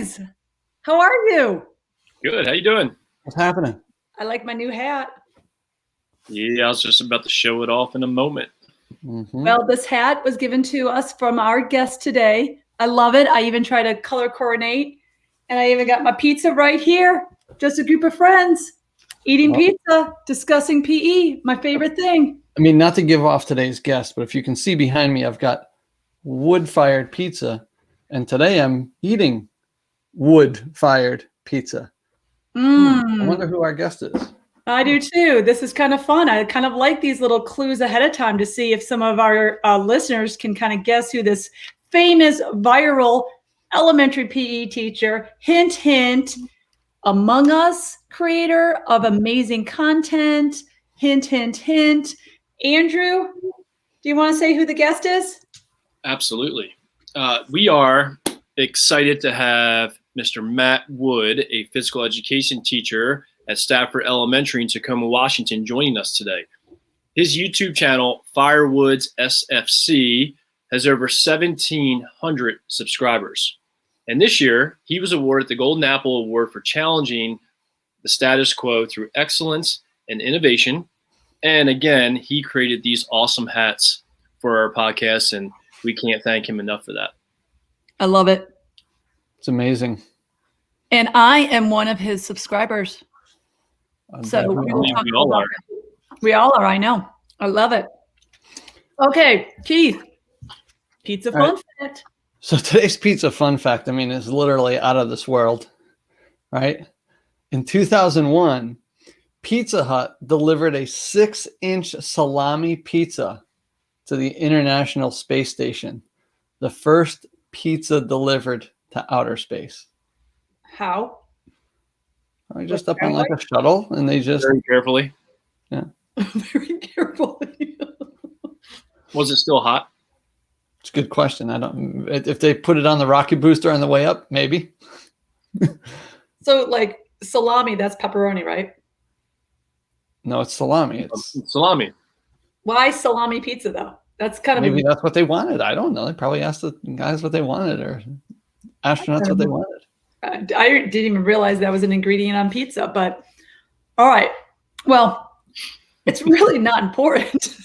guys, how are you? Good. How you doing? What's happening? I like my new hat. Yeah, I was just about to show it off in a moment. Mm-hmm. Well, this hat was given to us from our guest today. I love it. I even try to color coordinate, and I even got my pizza right here. Just a group of friends eating pizza, discussing PE, my favorite thing. I mean, not to give off today's guest, but if you can see behind me, I've got wood-fired pizza, and today I'm eating wood-fired pizza. I wonder who our guest is. I do too. This is kind of fun. I kind of like these little clues ahead of time to see if some of our listeners can kind of guess who this famous viral elementary PE teacher, hint, hint, Among Us creator of amazing content, hint, hint, hint. Andrew, do you want to say who the guest is? Absolutely. We are excited to have Mr. Matt Wood, a physical education teacher at Stafford Elementary in Tacoma, Washington, joining us today. His YouTube channel, Firewoodssfc, has over 1,700 subscribers. And this year, he was awarded the Golden Apple Award for challenging the status quo through excellence and innovation. And again, he created these awesome hats for our podcast, and we can't thank him enough for that. I love it. It's amazing. And I am one of his subscribers. So we all are. We all are. I know. I love it. Okay, Keith. Pizza fun fact. So today's pizza fun fact, I mean, is literally out of this world, right? In 2001, Pizza Hut delivered a 6-inch salami pizza to the International Space Station. The first pizza delivered to outer space. How? I just up on like a shuttle, and they just very carefully. Yeah. Very carefully. Was it still hot? It's a good question. I don't. If they put it on the rocket booster on the way up, maybe. So, like salami, that's pepperoni, right? No, it's salami. It's salami. Why salami pizza though? That's kind of maybe that's what they wanted. I don't know. They probably asked the guys what they wanted, or astronauts what they wanted. I didn't even realize that was an ingredient on pizza, but all right. Well, it's really not important.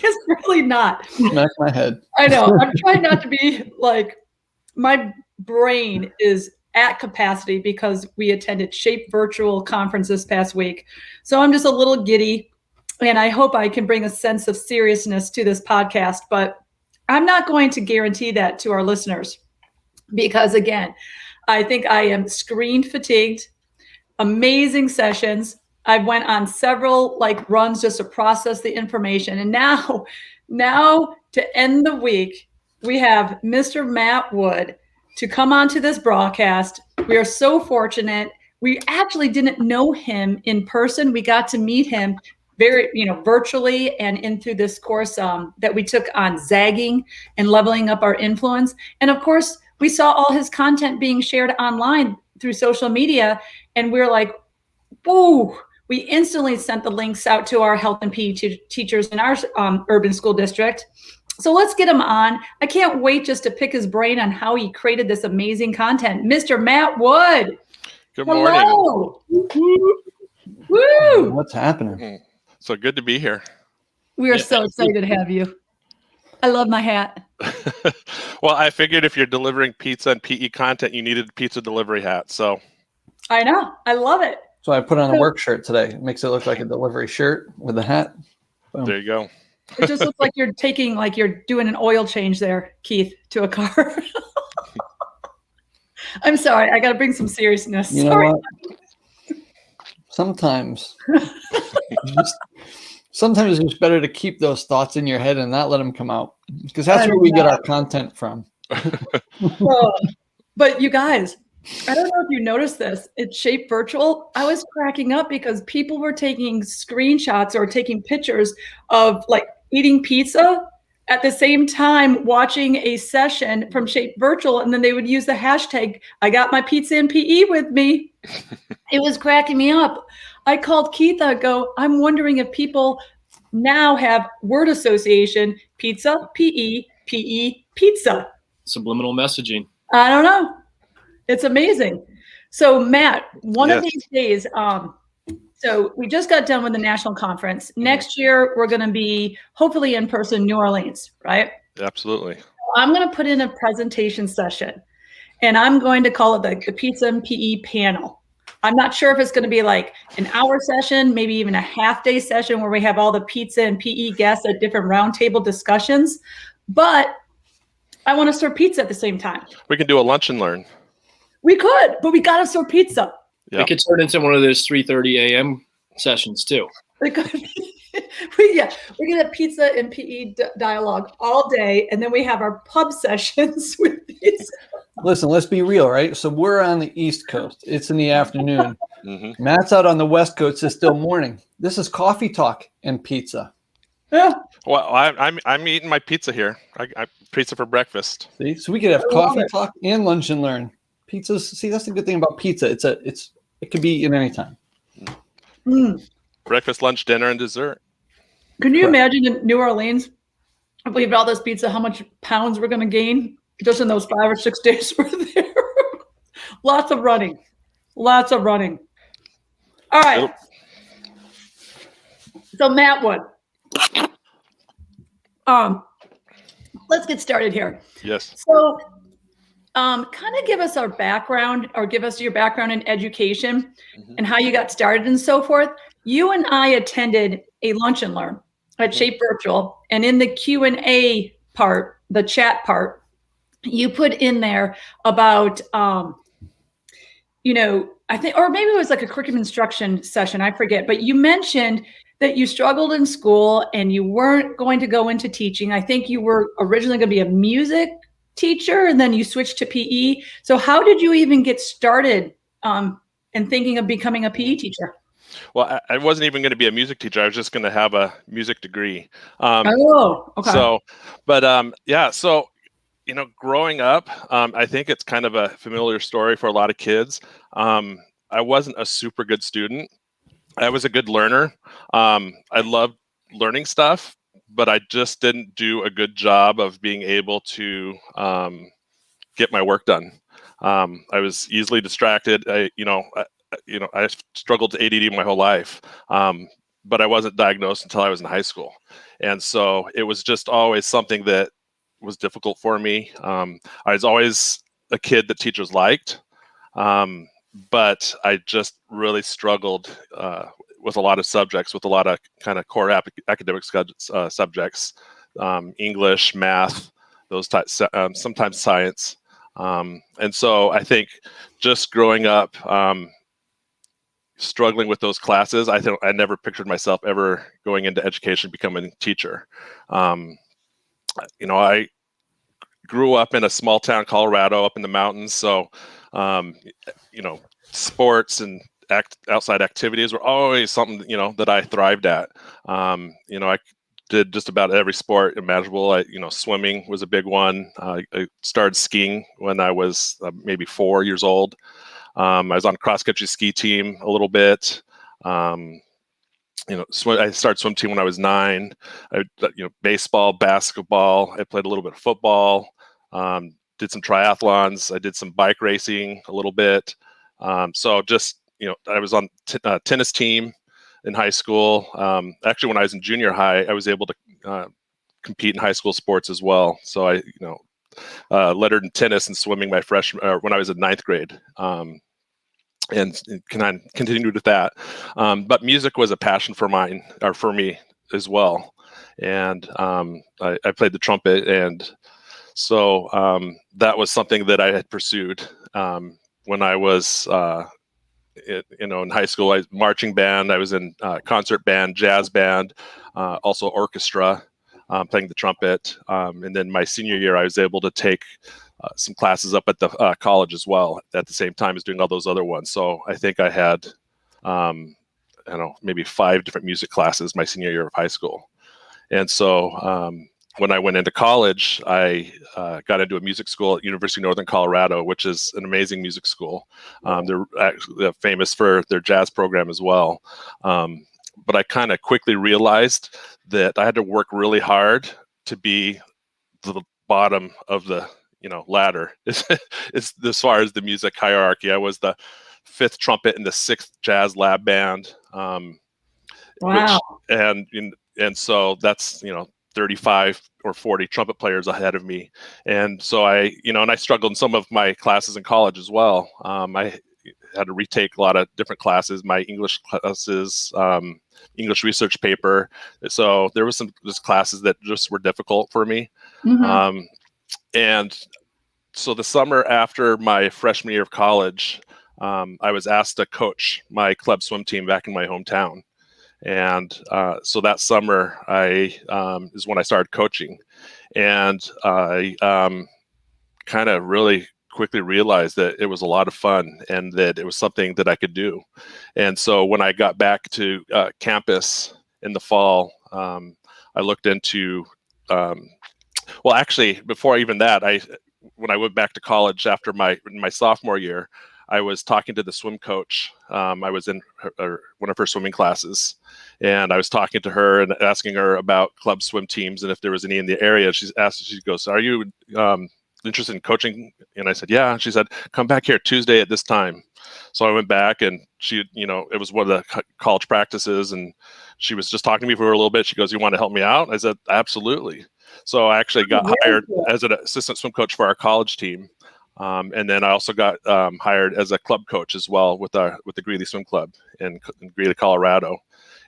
It's really not. Smack my head. I know. I'm trying not to be like, my brain is at capacity because we attended Shape Virtual Conference this past week. So I'm just a little giddy, and I hope I can bring a sense of seriousness to this podcast, but I'm not going to guarantee that to our listeners because, again, I think I am screen fatigued. Amazing sessions. I went on several runs just to process the information. And now to end the week, we have Mr. Matt Wood to come onto this broadcast. We are so fortunate. We actually didn't know him in person. We got to meet him virtually and in through this course that we took on zagging and leveling up our influence. And of course, we saw all his content being shared online through social media. And we're like, whoa, we instantly sent the links out to our health and PE teachers in our urban school district. So let's get him on. I can't wait just to pick his brain on how he created this amazing content. Mr. Matt Wood. Good morning. Hello. Woo! What's happening? So good to be here. We are so excited to have you. I love my hat. Well, I figured if you're delivering pizza and PE content, you needed a pizza delivery hat. So I know. I love it. So I put on a work shirt today. It makes it look like a delivery shirt with a hat. Boom. There you go. It just looks like you're you're doing an oil change there, Keith, to a car. I'm sorry. I got to bring some seriousness. You know what? Sometimes it's just better to keep those thoughts in your head and not let them come out, because that's where we get our content from. But you guys, I don't know if you noticed this. It's Shape Virtual. I was cracking up because people were taking screenshots or taking pictures of eating pizza at the same time watching a session from Shape Virtual, and then they would use the hashtag, I got my pizza and PE with me. It was cracking me up. I called Keith, I go, I'm wondering if people now have word association, pizza, PE, PE, pizza. Subliminal messaging. I don't know. It's amazing. So Matt, one of Yes. these days, so we just got done with the national conference. Next year, we're going to be hopefully in person in New Orleans, right? Absolutely. I'm going to put in a presentation session, and I'm going to call it the Pizza and PE panel. I'm not sure if it's going to be like an hour session, maybe even a half-day session where we have all the pizza and PE guests at different roundtable discussions, but I want to serve pizza at the same time. We can do a lunch and learn. We could, but we got to serve pizza. Yeah. We could turn into one of those 3:30 a.m. sessions too. We could, yeah, we're gonna have pizza and PE dialogue all day, and then we have our pub sessions with pizza. Listen, let's be real, right? So we're on the East Coast. It's in the afternoon. Mm-hmm. Matt's out on the West Coast. It's still morning. This is coffee talk and pizza. Yeah. Well, I'm eating my pizza here. I pizza for breakfast. See, so we could have I love coffee it. talk and lunch and learn. Pizzas. See, that's the good thing about pizza. It can be eaten anytime. Mm. Breakfast, lunch, dinner, and dessert. Can you imagine in New Orleans, if we have all this pizza, how much pounds we're gonna gain just in those 5 or 6 days we're there? Lots of running. Lots of running. All right. So Matt Wood. Let's get started here. Yes. So kind of give us our background, or give us your background in education and how you got started and so forth. You and I attended a lunch and learn at Shape Virtual, and in the Q&A part, the chat part, you put in there about, I think, or maybe it was like a curriculum instruction session, I forget, but you mentioned that you struggled in school and you weren't going to go into teaching. I think you were originally going to be a music teacher, and then you switched to PE. So how did you even get started in thinking of becoming a PE teacher? Well, I wasn't even going to be a music teacher. I was just going to have a music degree. Okay. So, but yeah. So, growing up, I think it's kind of a familiar story for a lot of kids. I wasn't a super good student. I was a good learner. I loved learning stuff, but I just didn't do a good job of being able to get my work done. I was easily distracted. I struggled to ADD my whole life, but I wasn't diagnosed until I was in high school, and so it was just always something that was difficult for me. I was always a kid that teachers liked, but I just really struggled with a lot of subjects, with a lot of kind of core academic subjects, English, math, those types, sometimes science. And so I think just growing up, struggling with those classes, I never pictured myself ever going into education, becoming a teacher. I grew up in a small town, Colorado, up in the mountains. So, sports and outside activities were always something, that I thrived at. I did just about every sport imaginable. Swimming was a big one. I started skiing when I was maybe 4 years old. I was on a cross-country ski team a little bit. I started swim team when I was 9. Baseball, basketball. I played a little bit of football. Did some triathlons. I did some bike racing a little bit. So just, I was on a tennis team in high school. Actually, when I was in junior high, I was able to compete in high school sports as well. So I, lettered in tennis and swimming when I was in 9th grade. And continued with that. But music was a passion for me as well. And I played the trumpet, and so that was something that I had pursued when I was, in high school. I was marching band. I was in concert band, jazz band, also orchestra, playing the trumpet. And then my senior year, I was able to take some classes up at the college as well at the same time as doing all those other ones. So I think I had, maybe 5 different music classes my senior year of high school. And so when I went into college, I got into a music school at University of Northern Colorado, which is an amazing music school. They're actually famous for their jazz program as well. But I kind of quickly realized that I had to work really hard to be the bottom of the ladder. It's as far as the music hierarchy. I was the 5th trumpet in the 6th jazz lab band. Wow. And so that's 35 or 40 trumpet players ahead of me, and so I struggled in some of my classes in college as well. I had to retake a lot of different classes, my English classes, English research paper. So there was some just classes that just were difficult for me. Mm-hmm. And so the summer after my freshman year of college, I was asked to coach my club swim team back in my hometown. And so that summer is when I started coaching. And I kind of really quickly realized that it was a lot of fun and that it was something that I could do. And so when I got back to campus in the fall, I looked into, well, actually, before even that, when I went back to college after my sophomore year, I was talking to the swim coach. I was in one of her swimming classes, and I was talking to her and asking her about club swim teams and if there was any in the area. She goes, "Are you interested in coaching?" And I said, "Yeah." She said, "Come back here Tuesday at this time." So I went back, and she, it was one of the college practices, and she was just talking to me for a little bit. She goes, "You want to help me out?" I said, "Absolutely." So I actually got hired as an assistant swim coach for our college team. And then I also got hired as a club coach as well with the Greeley Swim Club in Greeley, Colorado.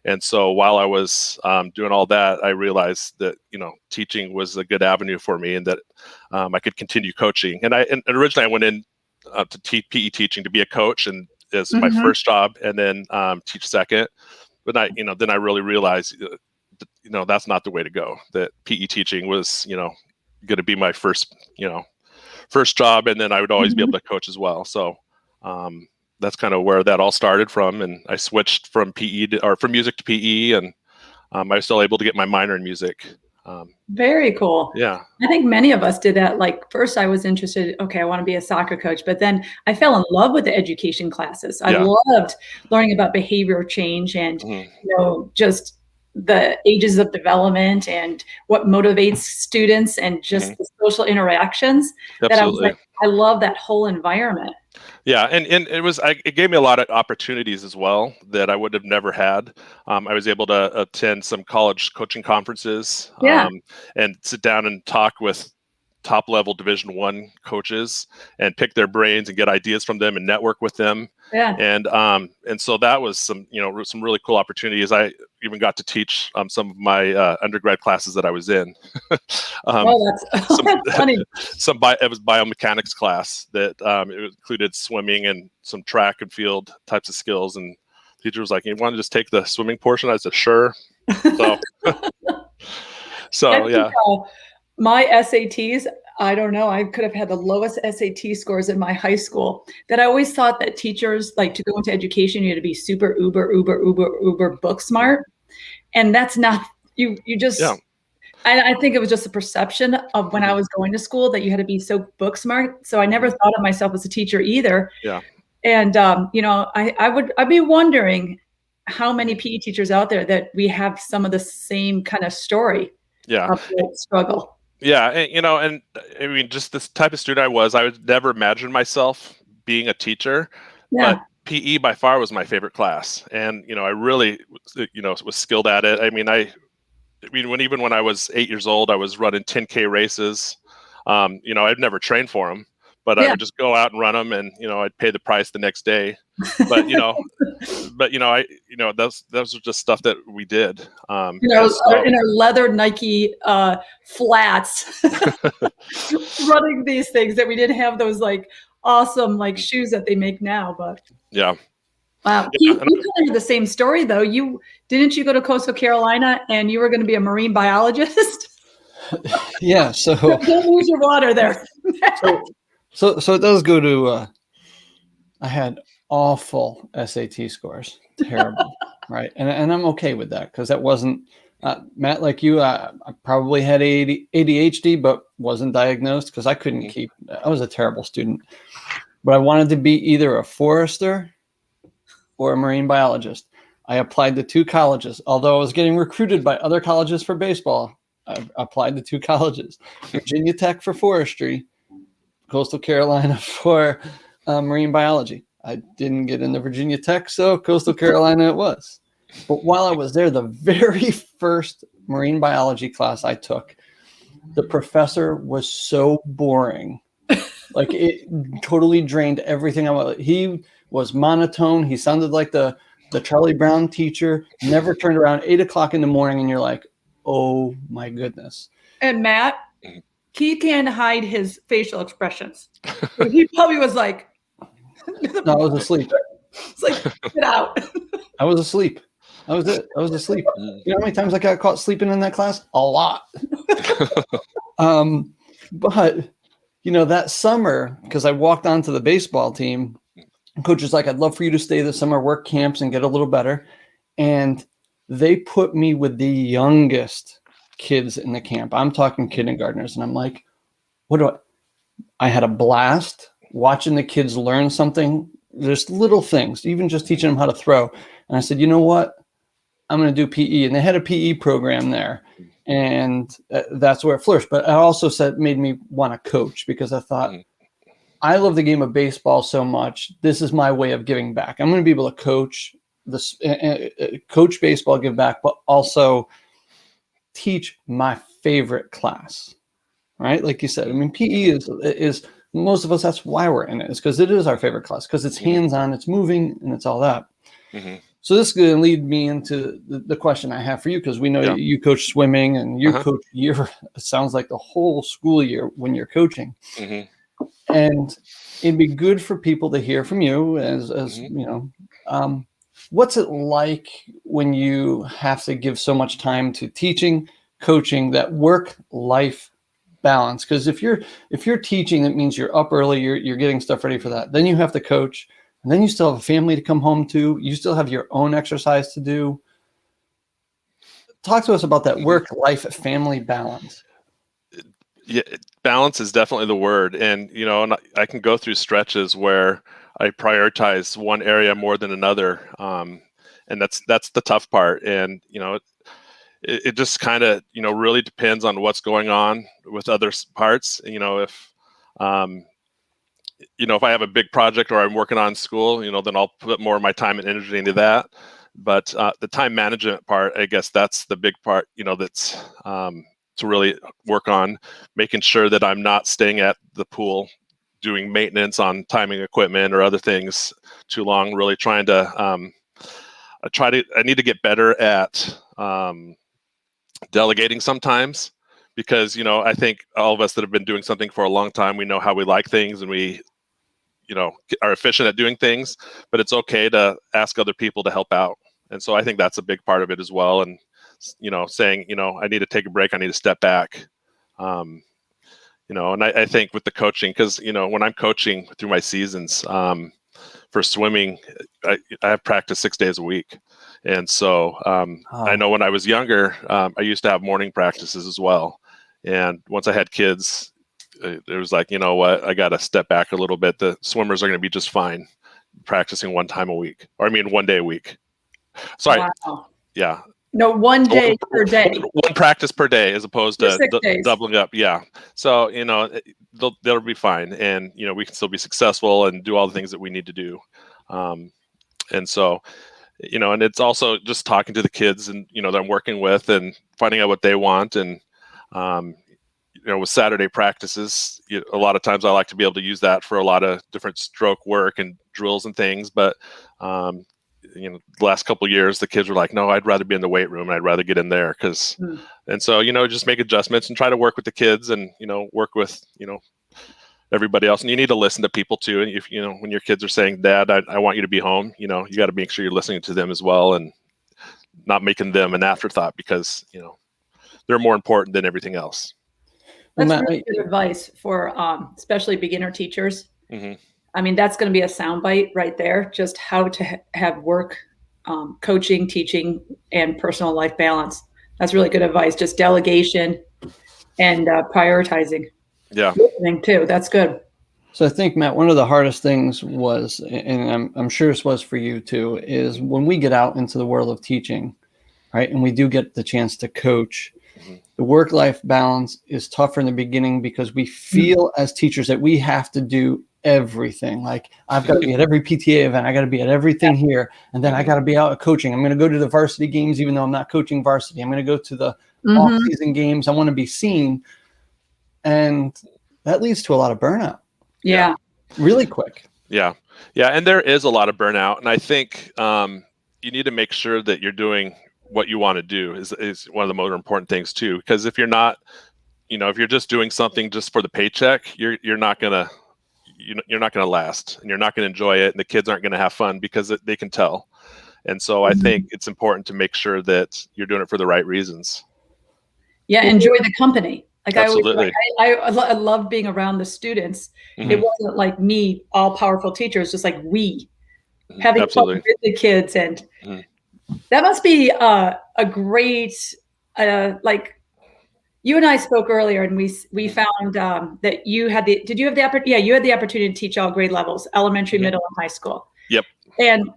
And so while I was doing all that, I realized that teaching was a good avenue for me, and that I could continue coaching. And originally I went in to PE teaching to be a coach, and as my first job, and then teach second. But then I really realized that's not the way to go. That PE teaching was going to be my first job, and then I would always be able to coach as well. So that's kind of where that all started from. And I switched from from music to PE, and I was still able to get my minor in music. Very cool. Yeah. I think many of us did that. Like, first I was interested, okay, I want to be a soccer coach, but then I fell in love with the education classes. I loved learning about behavior change and, just the ages of development and what motivates students and just the social interactions. Absolutely. That I was like, I love that whole environment. Yeah, and it gave me a lot of opportunities as well that I would have never had. I was able to attend some college coaching conferences, and sit down and talk with top level Division I coaches and pick their brains and get ideas from them and network with them. Yeah. And so that was some really cool opportunities. I even got to teach some of my undergrad classes that I was in. That's funny. It was biomechanics class that it included swimming and some track and field types of skills. And the teacher was like, "You want to just take the swimming portion?" I said, "Sure." So yeah. My SATs, I don't know, I could have had the lowest SAT scores in my high school. That I always thought that teachers, like, to go into education, you had to be super uber book smart. And that's not, you just, I think it was just a perception of when I was going to school that you had to be so book smart. So I never thought of myself as a teacher either. Yeah. And, I'd be wondering how many PE teachers out there that we have some of the same kind of story. Of the struggle. Yeah, and I mean, just this type of student I would never imagine myself being a teacher. Yeah. But PE by far was my favorite class, and I really, was skilled at it. I mean, when I was 8 years old, I was running 10K races. I'd never trained for them, but I would just go out and run them, and I'd pay the price the next day. But those were just stuff that we did. In our leather Nike flats, running these things that we didn't have those like awesome like shoes that they make now. But yeah. Wow. You kind of had the same story though. Didn't you go to Coastal Carolina and you were going to be a marine biologist? Yeah. So don't lose your water there. So it does go to. I had awful SAT scores, terrible, right? And I'm okay with that because that wasn't Matt, like you. I probably had ADHD, but wasn't diagnosed because I couldn't keep. I was a terrible student, but I wanted to be either a forester or a marine biologist. I applied to 2 colleges, although I was getting recruited by other colleges for baseball. I applied to 2 colleges, Virginia Tech for forestry Coastal Carolina for marine biology. I didn't get into Virginia Tech, so Coastal Carolina it was. But while I was there, the very first marine biology class I took, the professor was so boring. Like, it totally drained everything. He was monotone. He sounded like the Charlie Brown teacher, never turned around, 8 o'clock in the morning, and you're like, oh my goodness. And Matt, he can't hide his facial expressions. So he probably was like, no, I was asleep. It's like, get out. I was asleep. That was it. I was asleep. You know how many times I got caught sleeping in that class? A lot. But, you know, that summer, because I walked onto the baseball team, coach was like, I'd love for you to stay this summer, work camps and get a little better. And they put me with the youngest kids in the camp. I'm talking kindergartners. And I'm like, I had a blast watching the kids learn something. There's little things, even just teaching them how to throw. And I said, you know what? I'm going to do PE. And they had a PE program there. And that's where it flourished. But I also made me want to coach, because I thought, I love the game of baseball so much. This is my way of giving back. I'm going to be able to coach coach baseball, give back, but also teach my favorite class, right? Like you said, I mean, PE is most of us, that's why we're in it, is because it is our favorite class, because it's hands-on, it's moving, and it's all that. Mm-hmm. So this is going to lead me into the question I have for you, because we know you coach swimming and you coach it sounds like the whole school year when you're coaching. Mm-hmm. And it'd be good for people to hear from you as you know, what's it like when you have to give so much time to teaching, coaching, that work-life balance? Because if you're teaching, that means you're up early, you're getting stuff ready for that. Then you have to coach, and then you still have a family to come home to. You still have your own exercise to do. Talk to us about that work-life family balance. Yeah, balance is definitely the word. And, you know, and I can go through stretches where I prioritize one area more than another. And that's the tough part. And, you know, it just kind of, you know, really depends on what's going on with other parts. You know, if I have a big project or I'm working on school, you know, then I'll put more of my time and energy into that. But the time management part, I guess that's the big part, you know, that's to really work on, making sure that I'm not staying at the pool doing maintenance on timing equipment or other things too long. Really trying to, I need to get better at delegating sometimes, because, you know, I think all of us that have been doing something for a long time, we know how we like things, and we, you know, are efficient at doing things, but it's okay to ask other people to help out. And so I think that's a big part of it as well. And, you know, saying, you know, I need to take a break, I need to step back. You know, and I think with the coaching, because, you know, when I'm coaching through my seasons for swimming, I have practice 6 days a week. And so I know when I was younger, I used to have morning practices as well. And once I had kids, it was like, you know what, I got to step back a little bit. The swimmers are going to be just fine practicing one day a week. Sorry. Wow. Yeah. No, one day per day. One practice per day, as opposed to doubling up. Yeah. So, you know, they'll be fine. And, you know, we can still be successful and do all the things that we need to do. And so, you know, and it's also just talking to the kids and, you know, that I'm working with, and finding out what they want. And, you know, with Saturday practices, a lot of times I like to be able to use that for a lot of different stroke work and drills and things. But, you know, the last couple of years, the kids were like, no, I'd rather be in the weight room, and I'd rather get in there. And so, you know, just make adjustments and try to work with the kids, and, you know, work with, you know, everybody else. And you need to listen to people too. And if, you know, when your kids are saying, Dad, I want you to be home, you know, you got to make sure you're listening to them as well, and not making them an afterthought, because, you know, they're more important than everything else. That's really good advice for especially beginner teachers. Mm-hmm. I mean, that's going to be a soundbite right there, just how to have work, coaching, teaching, and personal life balance. That's really good advice. Just delegation and prioritizing. Yeah. Listening too. That's good. So I think, Matt, one of the hardest things was, and I'm sure this was for you too, is when we get out into the world of teaching, right? And we do get the chance to coach. The work-life balance is tougher in the beginning because we feel as teachers that we have to do everything. Like, I've got to be at every PTA event. I got to be at everything here. And then I got to be out coaching. I'm going to go to the varsity games, even though I'm not coaching varsity. I'm going to go to the off-season games. I want to be seen. And that leads to a lot of burnout. Yeah. Really quick. Yeah. Yeah. And there is a lot of burnout. And I think you need to make sure that you're doing what you want to do is one of the most important things too. Because if you're not, if you're just doing something just for the paycheck, you're not gonna last, and you're not gonna enjoy it, and the kids aren't gonna have fun because they can tell. And so I think it's important to make sure that you're doing it for the right reasons. Yeah, enjoy the company. Like, Absolutely. I love being around the students. It wasn't like me, all powerful teacher. It's just like we having fun with the kids, and that must be a great, like, you and I spoke earlier, and we found that you had did you have the opportunity? Yeah, you had the opportunity to teach all grade levels, elementary, middle, and high school. Yep. And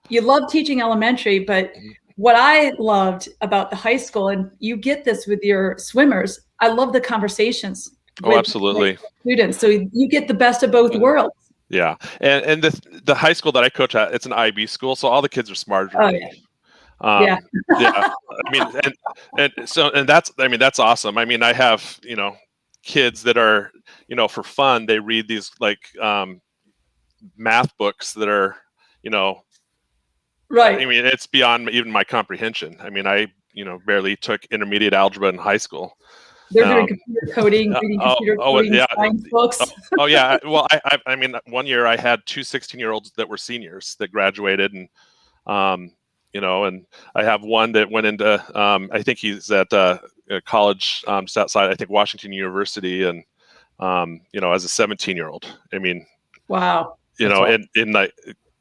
you love teaching elementary, but what I loved about the high school, and you get this with your swimmers, I love the conversations. Oh, absolutely. Students, so you get the best of both worlds. Yeah, and the high school that I coach at, it's an IB school, so all the kids are smarter than me. Yeah. Yeah. I mean, and that's awesome. I mean, I have, kids that are, for fun, they read these like math books that are, right. I mean, it's beyond even my comprehension. I mean, I, barely took intermediate algebra in high school. They're doing computer coding, reading computer coding, science books. Yeah. Well, I mean, one year I had two 16-year-olds that were seniors that graduated, and and I have one that went into, I think he's at a college just outside, I think, Washington University, and as a 17-year-old. I mean, wow.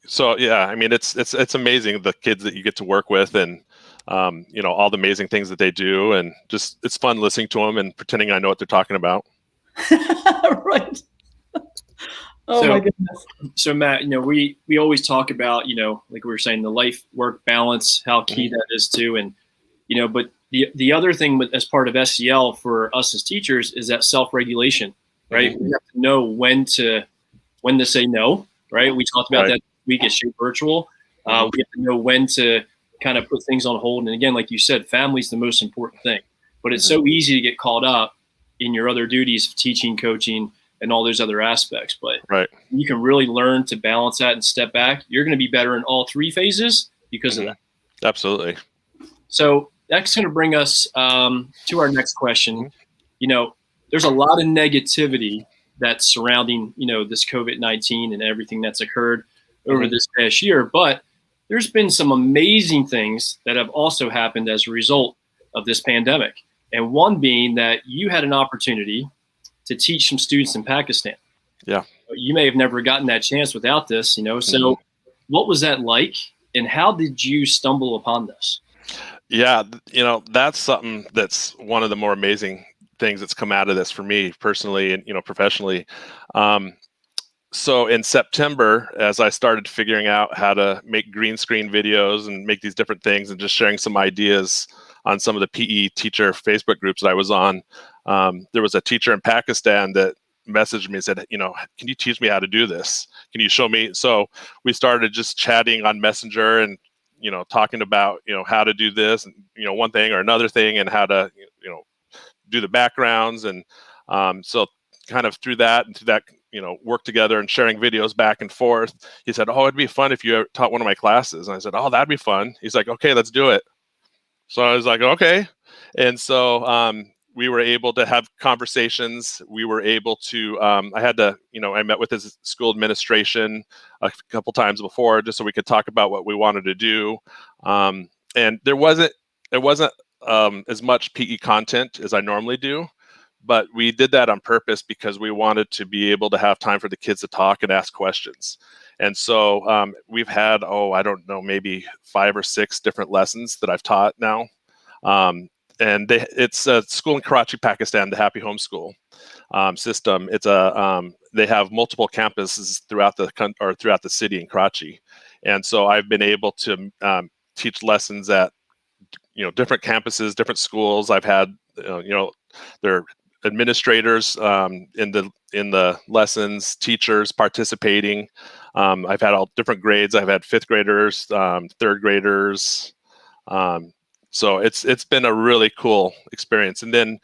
So yeah, I mean, it's amazing, the kids that you get to work with, and all the amazing things that they do, and just it's fun listening to them and pretending I know what they're talking about. Right. Oh, my goodness. So Matt, we always talk about, like we were saying, the life work balance, how key that is too. And, but the other thing as part of SEL for us as teachers is that self-regulation, right? We have to know when to say no, right? We talked about that week at Shape Virtual. We have to know when to kind of put things on hold. And again, like you said, family's the most important thing, but it's so easy to get caught up in your other duties of teaching, coaching, and all those other aspects. But you can really learn to balance that and step back. You're going to be better in all three phases because of that. Absolutely. So that's going to bring us to our next question. There's a lot of negativity that's surrounding, this COVID-19 and everything that's occurred over this past year. But there's been some amazing things that have also happened as a result of this pandemic. And one being that you had an opportunity to teach some students in Pakistan. Yeah. You may have never gotten that chance without this, So what was that like, and how did you stumble upon this? Yeah, that's something that's one of the more amazing things that's come out of this for me personally and, professionally. So in September, as I started figuring out how to make green screen videos and make these different things and just sharing some ideas on some of the PE teacher Facebook groups that I was on, there was a teacher in Pakistan that messaged me and said, can you teach me how to do this? Can you show me? So we started just chatting on Messenger and, talking about, how to do this and, one thing or another thing, and how to, do the backgrounds. And so kind of through that, work together and sharing videos back and forth. He said, oh, it'd be fun if you taught one of my classes. And I said, oh, that'd be fun. He's like, okay, let's do it. So I was like, okay. And so we were able to have conversations. We were able to, I had to, I met with his school administration a couple times before just so we could talk about what we wanted to do. And it wasn't as much PE content as I normally do, but we did that on purpose because we wanted to be able to have time for the kids to talk and ask questions. And so we've had, I don't know, maybe 5 or 6 different lessons that I've taught now. And it's a school in Karachi, Pakistan, the Happy Home School system. It's they have multiple campuses throughout the city in Karachi. And so I've been able to teach lessons at different campuses, different schools. I've had their administrators in the lessons, teachers participating. I've had all different grades. I've had fifth graders, third graders. So it's been a really cool experience. And then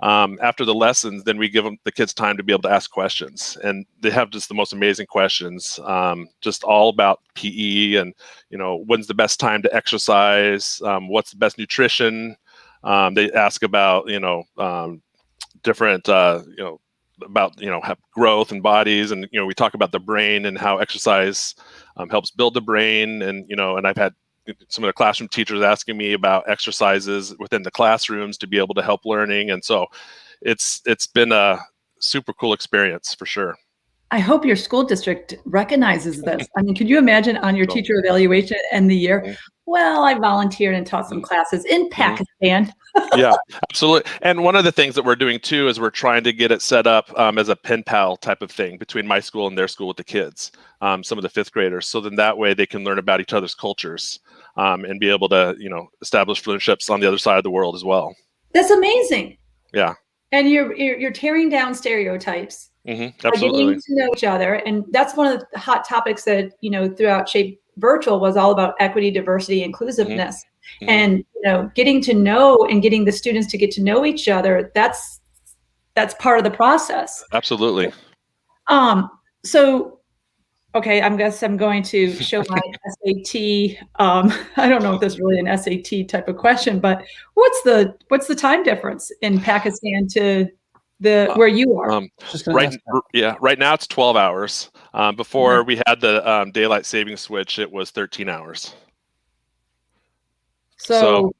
after the lessons, then we give the kids time to be able to ask questions, and they have just the most amazing questions, just all about PE and, when's the best time to exercise? What's the best nutrition? They ask about, different, about, have growth and bodies. And, we talk about the brain and how exercise helps build the brain. And, and I've had some of the classroom teachers asking me about exercises within the classrooms to be able to help learning. And so it's been a super cool experience for sure. I hope your school district recognizes this. I mean, could you imagine on your teacher evaluation end the year? Well, I volunteered and taught some classes in Pakistan. Yeah, absolutely. And one of the things that we're doing too is we're trying to get it set up as a pen pal type of thing between my school and their school with the kids, some of the fifth graders. So then that way they can learn about each other's cultures and be able to, establish friendships on the other side of the world as well. That's amazing. Yeah. And you're tearing down stereotypes. Absolutely. Getting to know each other. And that's one of the hot topics that, throughout Shape Virtual was all about equity, diversity, inclusiveness. And, getting to know and getting the students to get to know each other, that's part of the process. Absolutely. So, okay, I guess I'm going to show my SAT. I don't know if this is really an SAT type of question, but what's the time difference in Pakistan to where you are? Right now it's 12 hours. Before we had the daylight saving switch, it was 13 hours. So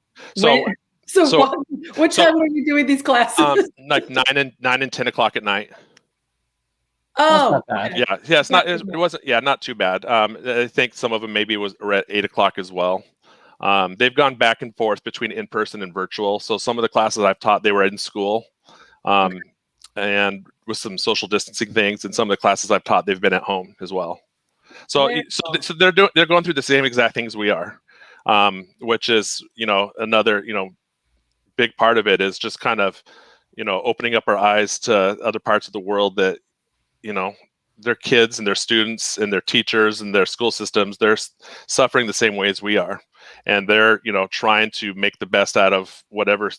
what time were you doing these classes? Like 9 and 10 o'clock at night. Oh, bad. Yeah. It wasn't. Yeah, not too bad. I think some of them maybe were at 8 o'clock as well. They've gone back and forth between in person and virtual. So some of the classes I've taught, they were in school, and with some social distancing things. And some of the classes I've taught, they've been at home as well. So they're going through the same exact things we are, which is another big part of it is just kind of opening up our eyes to other parts of the world that their kids and their students and their teachers and their school systems, they're suffering the same way as we are. And they're, trying to make the best out of whatever,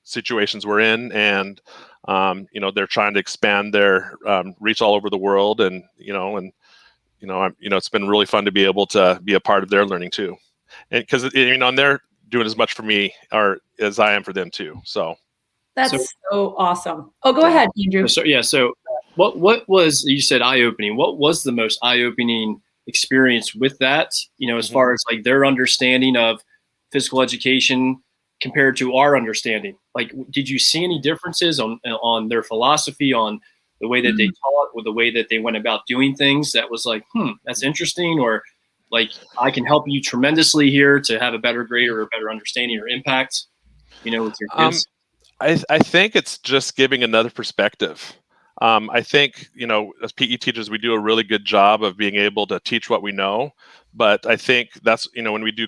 situations we're in. And, they're trying to expand their reach all over the world. And, it's been really fun to be able to be a part of their learning too. And because, and they're doing as much for me or as I am for them too. So that's so awesome. Oh, go ahead, Andrew. So what was, you said eye-opening, what was the most eye-opening experience with that, as far as like their understanding of physical education compared to our understanding? Like, did you see any differences on their philosophy, on the way that they taught, or the way that they went about doing things that was like, that's interesting, or like, I can help you tremendously here to have a better grade or a better understanding or impact, with your kids? I think it's just giving another perspective. I think, as PE teachers, we do a really good job of being able to teach what we know. But I think that's, when we do,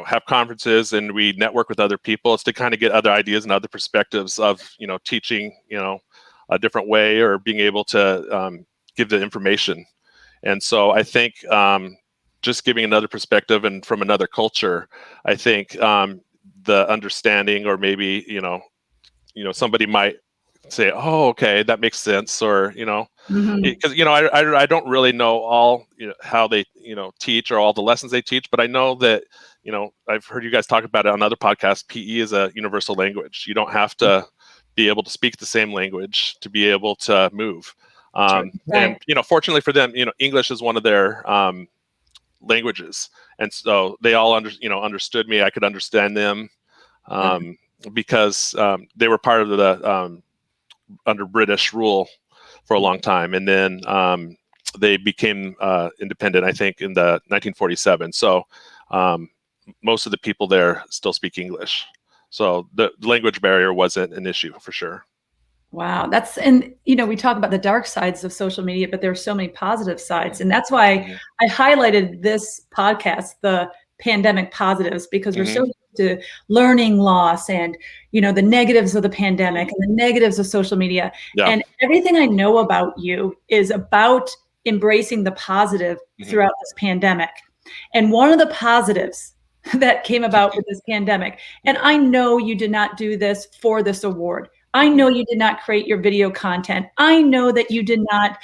have conferences and we network with other people, it's to kind of get other ideas and other perspectives of, teaching, a different way, or being able to give the information. And so I think just giving another perspective and from another culture, I think the understanding, or maybe, somebody might say, oh, okay, that makes sense, or because I don't really know all how they teach or all the lessons they teach, but I know that I've heard you guys talk about it on other podcasts. PE is a universal language. You don't have to be able to speak the same language to be able to move. And fortunately for them, English is one of their languages, and so they all understood me. I could understand them because they were part of the under British rule for a long time. And then they became independent, I think, in the 1947. So most of the people there still speak English. So the language barrier wasn't an issue for sure. Wow. We talk about the dark sides of social media, but there are so many positive sides. And that's why I highlighted this podcast, the pandemic positives, because we're so used to learning loss and, the negatives of the pandemic and the negatives of social media. Yeah. And everything I know about you is about embracing the positive throughout this pandemic. And one of the positives that came about with this pandemic, and I know you did not do this for this award. I know you did not create your video content. I know that you did not,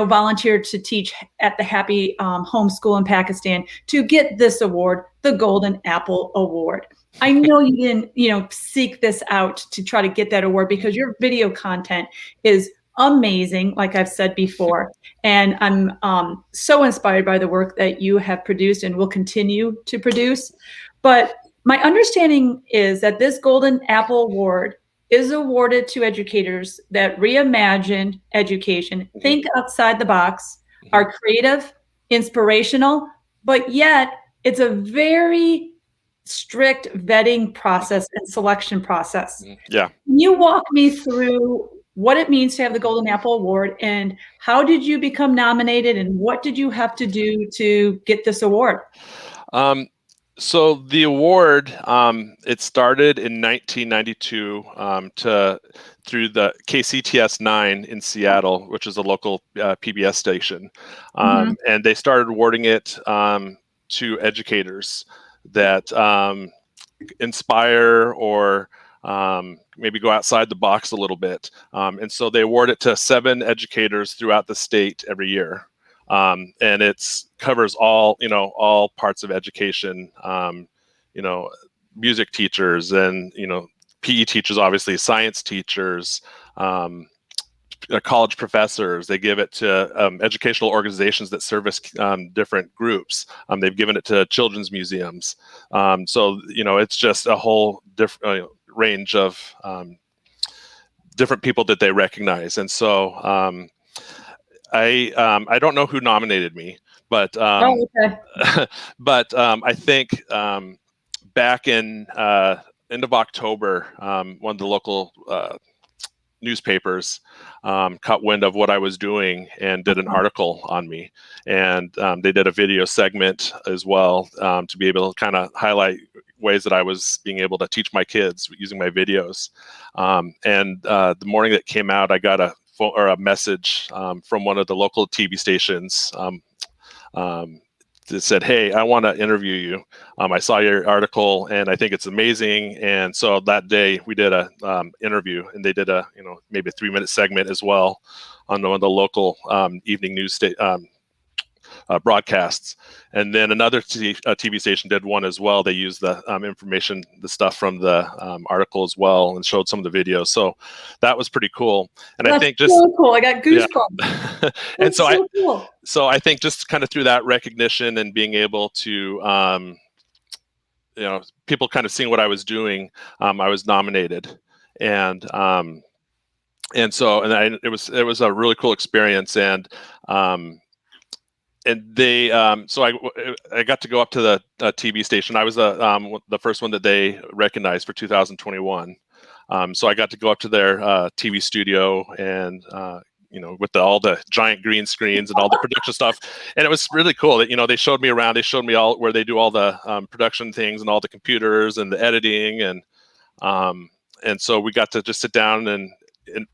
volunteer to teach at the Happy Homeschool in Pakistan to get this award, the Golden Apple Award. I know you didn't, seek this out to try to get that award, because your video content is amazing, like I've said before. And I'm so inspired by the work that you have produced and will continue to produce. But my understanding is that this Golden Apple Award is awarded to educators that reimagine education, think outside the box, are creative, inspirational, but yet it's a very strict vetting process and selection process. Yeah. Can you walk me through what it means to have the Golden Apple Award, and how did you become nominated, and what did you have to do to get this award? So the award, it started in 1992 through the KCTS 9 in Seattle, which is a local PBS station. And they started awarding it to educators that inspire or maybe go outside the box a little bit. And so they award it to 7 educators throughout the state every year. And it's covers all parts of education, music teachers and, PE teachers, obviously science teachers, college professors. They give it to educational organizations that service different groups. They've given it to children's museums. So, it's just a whole different range of different people that they recognize. And so I don't know who nominated me, but but I think back in end of October, one of the local newspapers caught wind of what I was doing and did an article on me, and they did a video segment as well to be able to kind of highlight ways that I was being able to teach my kids using my videos. And the morning that came out, I got a phone or a message from one of the local TV stations that said, "Hey, I want to interview you. I saw your article and I think it's amazing." And so that day we did a interview, and they did a maybe a 3-minute segment as well on one of the local evening news broadcasts. And then another TV station did one as well. They used the information, the stuff from the article as well, and showed some of the videos. So that was pretty cool. And That's I think just so cool. I got goosebumps. Yeah. And so cool. So I think just kind of through that recognition and being able to, people kind of seeing what I was doing, I was nominated, and it was a really cool experience. And they, so I got to go up to the TV station. I was the first one that they recognized for 2021. So I got to go up to their TV studio and, with all the giant green screens and all the production stuff. And it was really cool that, they showed me around. They showed me all where they do all the production things and all the computers and the editing. And so we got to just sit down and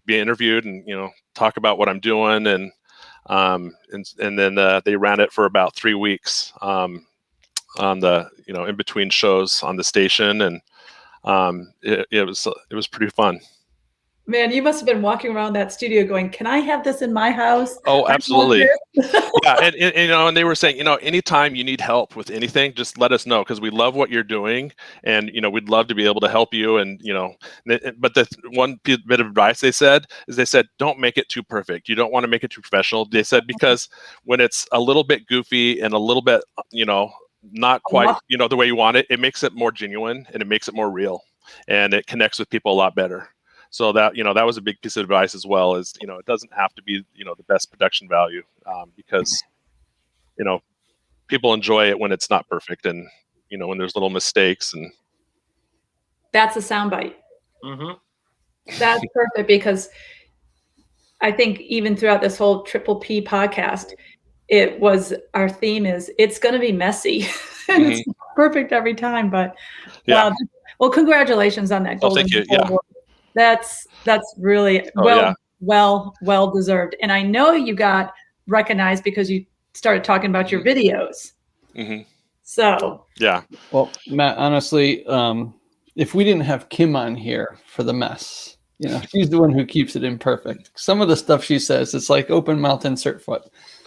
be interviewed and, talk about what I'm doing. And then they ran it for about 3 weeks on the in between shows on the station, and it was pretty fun. Man, you must have been walking around that studio going, "Can I have this in my house?" Oh, absolutely. Yeah, and they were saying, anytime you need help with anything, just let us know, because we love what you're doing, and we'd love to be able to help you. And but the one bit of advice they said is, don't make it too perfect. You don't want to make it too professional. They said, because when it's a little bit goofy and a little bit not quite the way you want it, it makes it more genuine and it makes it more real, and it connects with people a lot better. So that that was a big piece of advice as well, is it doesn't have to be the best production value, because people enjoy it when it's not perfect, and when there's little mistakes. And that's a soundbite. Mm-hmm. That's perfect, because I think even throughout this whole Triple P podcast, our theme is, it's going to be messy. and it's perfect every time. But Yeah. well, congratulations on that Oh, Golden thank you. Apple Yeah. Award. That's really Oh, yeah. well deserved. And I know you got recognized because you started talking about your videos. Mm-hmm. So Yeah. Well, Matt, honestly, if we didn't have Kim on here for the mess, she's the one who keeps it imperfect. Some of the stuff she says, it's like open mouth, insert foot.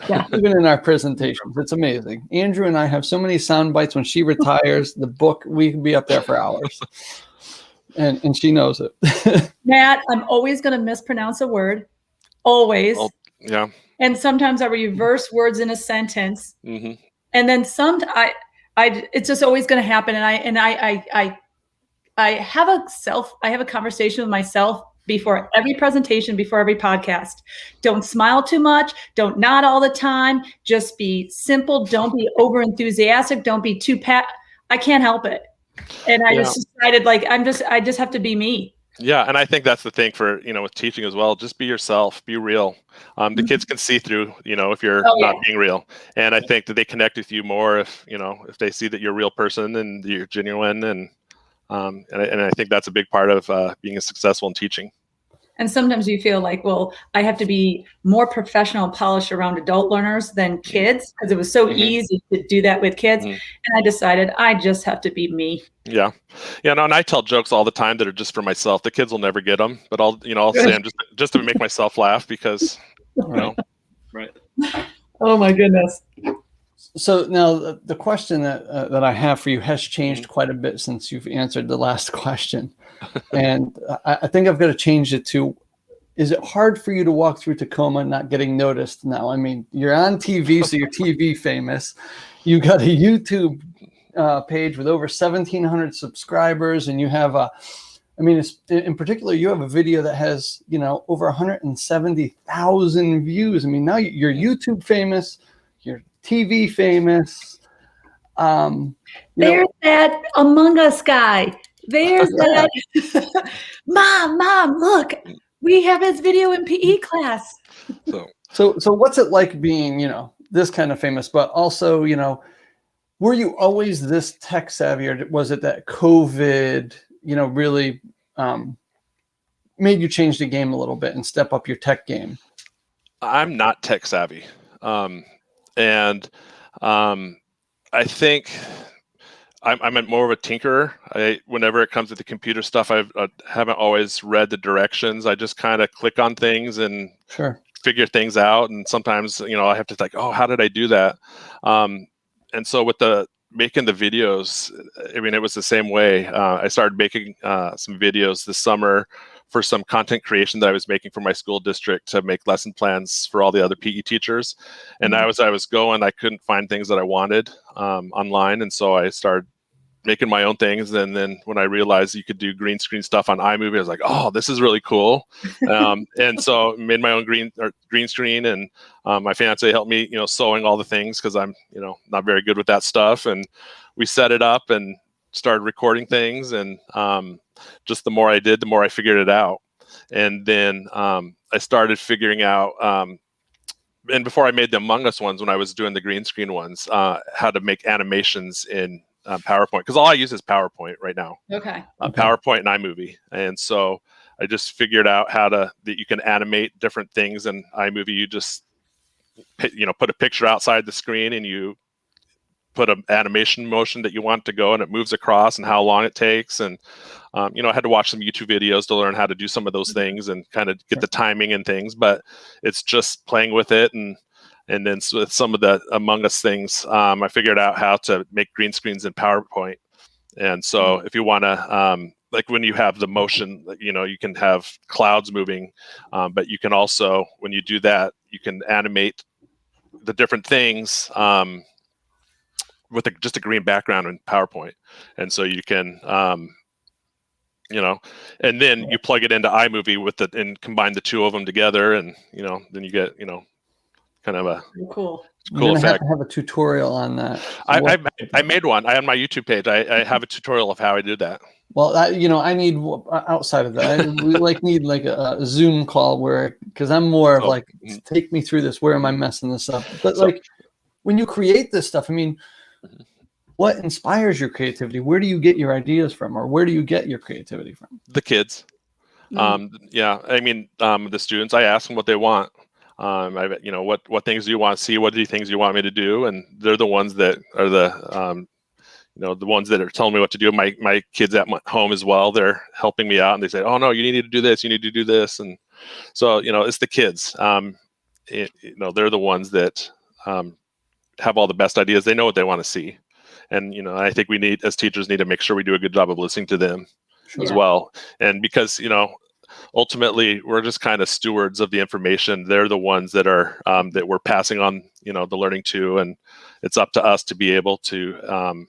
Yeah. Even in our presentations, it's amazing. Andrew and I have so many sound bites. When she retires, the book, we can be up there for hours. And she knows it. Matt, I'm always going to mispronounce a word. Always. Well, yeah. And sometimes I reverse words in a sentence. Mm-hmm. And then it's just always going to happen. And I have a conversation with myself before every presentation, before every podcast. Don't smile too much. Don't nod all the time. Just be simple. Don't be over enthusiastic. Don't be too I can't help it. And I just decided, like, I just have to be me. Yeah, and I think that's the thing for, with teaching as well. Just be yourself, be real. The kids can see through, if you're not being real. And I think that they connect with you more if they see that you're a real person and you're genuine. And I think that's a big part of being successful in teaching. And sometimes you feel like, well, I have to be more professional and polished around adult learners than kids, because it was so easy to do that with kids. And I decided I just have to be me. Yeah. Yeah. No, and I tell jokes all the time that are just for myself. The kids will never get them, but I'll say I'm just to make myself laugh because, Right. Oh my goodness. So now the question that I have for you has changed quite a bit since you've answered the last question. And I think I've got to change it to, is it hard for you to walk through Tacoma not getting noticed now? I mean, you're on TV, so you're TV famous. You got a YouTube page with over 1,700 subscribers, and you have in particular, you have a video that has, over 170,000 views. I mean, now you're YouTube famous, you're TV famous. There's that Among Us guy. There's that. Mom, look, we have his video in PE class. So what's it like being, this kind of famous, but also, were you always this tech savvy, or was it that COVID, really made you change the game a little bit and step up your tech game? I'm not tech savvy. And I think I'm more of a tinkerer. Whenever it comes to the computer stuff, I haven't always read the directions. I just kind of click on things and figure things out. And sometimes, I have to think, oh, how did I do that? And so with making the videos, it was the same way. I started making some videos this summer for some content creation that I was making for my school district to make lesson plans for all the other PE teachers. And I was going, I couldn't find things that I wanted online. And so I started making my own things. And then when I realized you could do green screen stuff on iMovie, I was like, oh, this is really cool. And so made my own green screen, and my fiance helped me, sewing all the things, because I'm, not very good with that stuff. And we set it up and started recording things. And just the more I did, the more I figured it out. And then I started figuring out, and before I made the Among Us ones, when I was doing the green screen ones, how to make animations in PowerPoint, because all I use is PowerPoint right now. Okay. PowerPoint and iMovie. And so I just figured out that you can animate different things in iMovie. You just, put a picture outside the screen and you put an animation motion that you want to go, and it moves across, and how long it takes. And, I had to watch some YouTube videos to learn how to do some of those things and kind of get the timing and things, but it's just playing with it. And then with some of the Among Us things, I figured out how to make green screens in PowerPoint. And so if you want to, like when you have the motion, you can have clouds moving, but you can also, when you do that, you can animate the different things with just a green background in PowerPoint. And so you can, and then you plug it into iMovie and combine the two of them together, and then you get kind of a cool effect. Have to have a tutorial on that. I made one. On my YouTube page, I have a tutorial of how I did that. Well, I need, outside of that, we need a Zoom call because I'm more of take me through this. Where am I messing this up? But when you create this stuff, what inspires your creativity? Where do you get your ideas from, or where do you get your creativity from? The kids. Yeah, I mean, the students, I ask them what they want. What things do you want to see? What are the things you want me to do? And they're the ones that are the ones that are telling me what to do. My kids at my home as well, they're helping me out, and they say, "Oh no, you need to do this. You need to do this." And so, it's the kids. They're the ones that have all the best ideas. They know what they want to see, and I think we as teachers need to make sure we do a good job of listening to them as well. And because ultimately we're just kind of stewards of the information. They're the ones that are that we're passing on the learning to, and it's up to us to be able to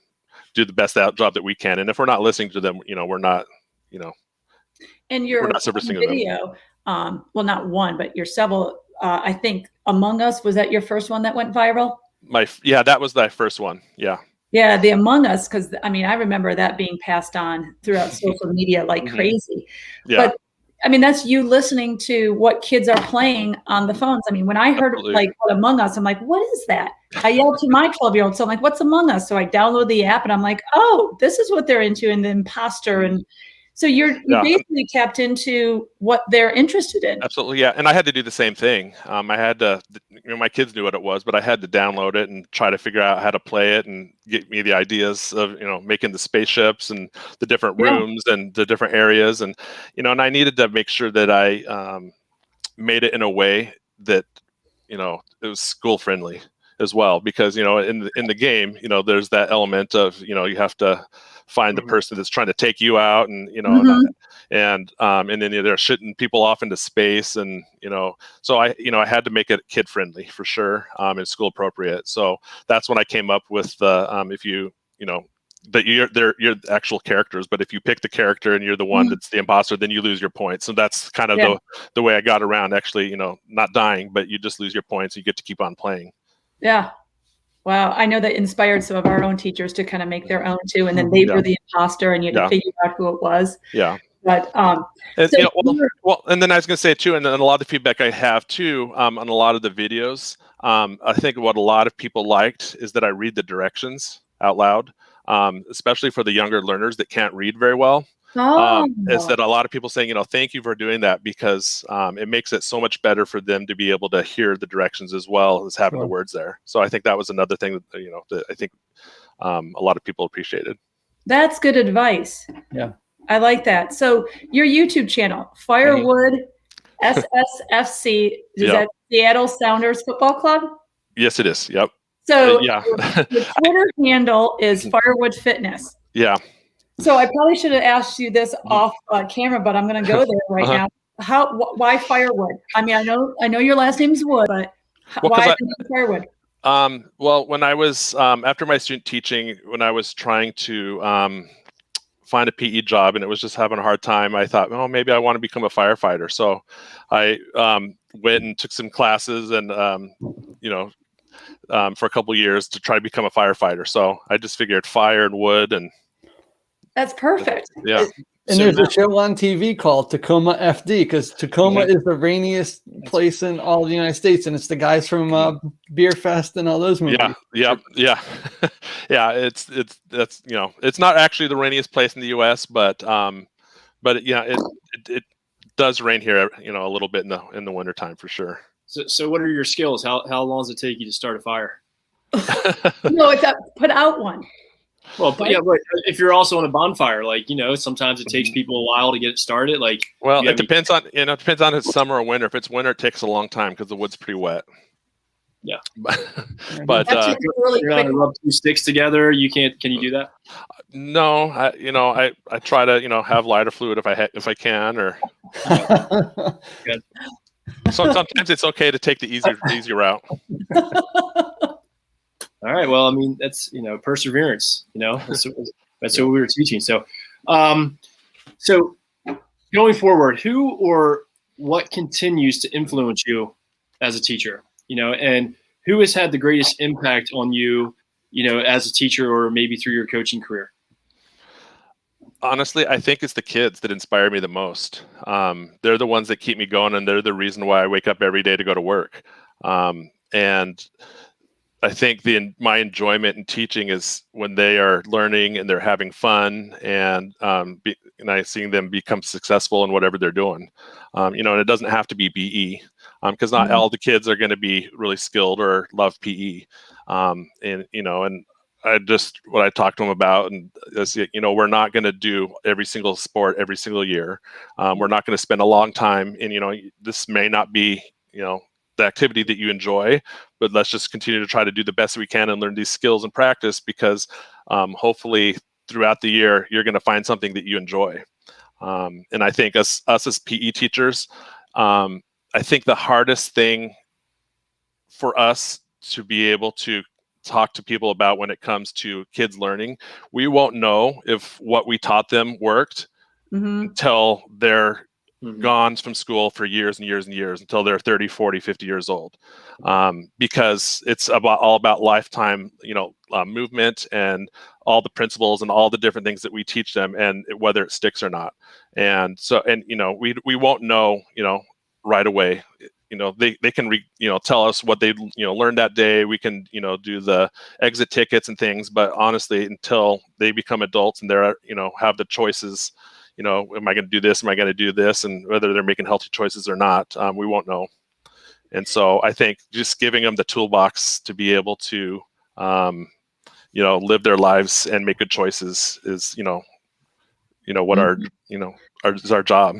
do the best job that we can. And if we're not listening to them, we're not and your we're not servicing video, well, not one, but your several, I think Among Us, was that your first one that went viral? That was the first one. Yeah, the Among Us, because I mean, I remember that being passed on throughout social media like crazy. But I mean, that's you listening to what kids are playing on the phones. I mean, when I heard like what Among Us, I'm like, what is that? I yelled to my 12-year-old, so I'm like, what's Among Us? So I download the app, and I'm like, oh, this is what they're into, and the imposter. And so you basically tapped into what they're interested in. Absolutely, yeah. And I had to do the same thing. I had to, my kids knew what it was, but I had to download it and try to figure out how to play it and get me the ideas of, making the spaceships and the different rooms and the different areas. And, and I needed to make sure that I made it in a way that, it was school friendly as well, because, in the game, there's that element of, you have to find the person that's trying to take you out, and and then they're shooting people off into space, and so I had to make it kid friendly for sure, and school appropriate. So that's when I came up with the if that you're the actual characters, but if you pick the character and you're the one that's the imposter, then you lose your points. So that's kind of the way I got around actually, not dying, but you just lose your points. You get to keep on playing. Yeah. Wow. I know that inspired some of our own teachers to kind of make their own too. And then they were the imposter, and you had to figure out who it was. Yeah. But and, and then I was going to say too, and then a lot of the feedback I have too on a lot of the videos, I think what a lot of people liked is that I read the directions out loud, especially for the younger learners that can't read very well. Is that a lot of people saying, thank you for doing that, because it makes it so much better for them to be able to hear the directions as well as having the words there. So I think that was another thing that, that I think a lot of people appreciated. That's good advice. Yeah. I like that. So your YouTube channel, Firewoodssfc, is that Seattle Sounders Football Club? Yes, it is. Yep. So the Twitter handle is Firewood Fitness. Yeah. So I probably should have asked you this off camera, but I'm going to go there right now. Why Firewood? I mean, I know your last name's Wood, but why Firewood? Well, when I was after my student teaching, when I was trying to find a PE job and it was just having a hard time, I thought, oh, maybe I want to become a firefighter. So I went and took some classes and for a couple of years to try to become a firefighter. So I just figured fire and wood, and that's perfect. Yeah. And there's a show on TV called Tacoma FD, because Tacoma is the rainiest place in all the United States, and it's the guys from Beer Fest and all those movies. Yeah. Yeah. It's not actually the rainiest place in the U.S., but it does rain here, a little bit in the wintertime for sure. So what are your skills? How long does it take you to start a fire? No, it's put out one. Well, but if you're also on a bonfire, sometimes it takes people a while to get it started. It depends on if it's summer or winter. If it's winter, it takes a long time because the wood's pretty wet. Yeah, but really you're not gonna rub two sticks together. You can't. Can you do that? No, I try to have lighter fluid if I can, or sometimes it's okay to take the easier route. All right. Well, I mean, that's, perseverance, that's what we were teaching. So, so going forward, who or what continues to influence you as a teacher, and who has had the greatest impact on you, as a teacher, or maybe through your coaching career? Honestly, I think it's the kids that inspire me the most. They're the ones that keep me going, and they're the reason why I wake up every day to go to work. And I think my enjoyment in teaching is when they are learning and they're having fun, and I seeing them become successful in whatever they're doing. And it doesn't have to be PE, because not all the kids are going to be really skilled or love PE. And what I talked to them about, and is, we're not going to do every single sport every single year. We're not going to spend a long time, and this may not be the activity that you enjoy, but let's just continue to try to do the best we can and learn these skills and practice, because hopefully throughout the year you're going to find something that you enjoy. And I think us as PE teachers, I think the hardest thing for us to be able to talk to people about when it comes to kids learning, we won't know if what we taught them worked until they're gone from school for years and years and years, until they're 30, 40, 50 years old, because it's all about lifetime, movement and all the principles and all the different things that we teach them, and whether it sticks or not. And so, we won't know, right away. They can tell us what they learned that day. We can do the exit tickets and things, but honestly, until they become adults and they're have the choices, am I going to do this? Am I going to do this? And whether they're making healthy choices or not, we won't know. And so I think just giving them the toolbox to be able to, live their lives and make good choices is, what is our job.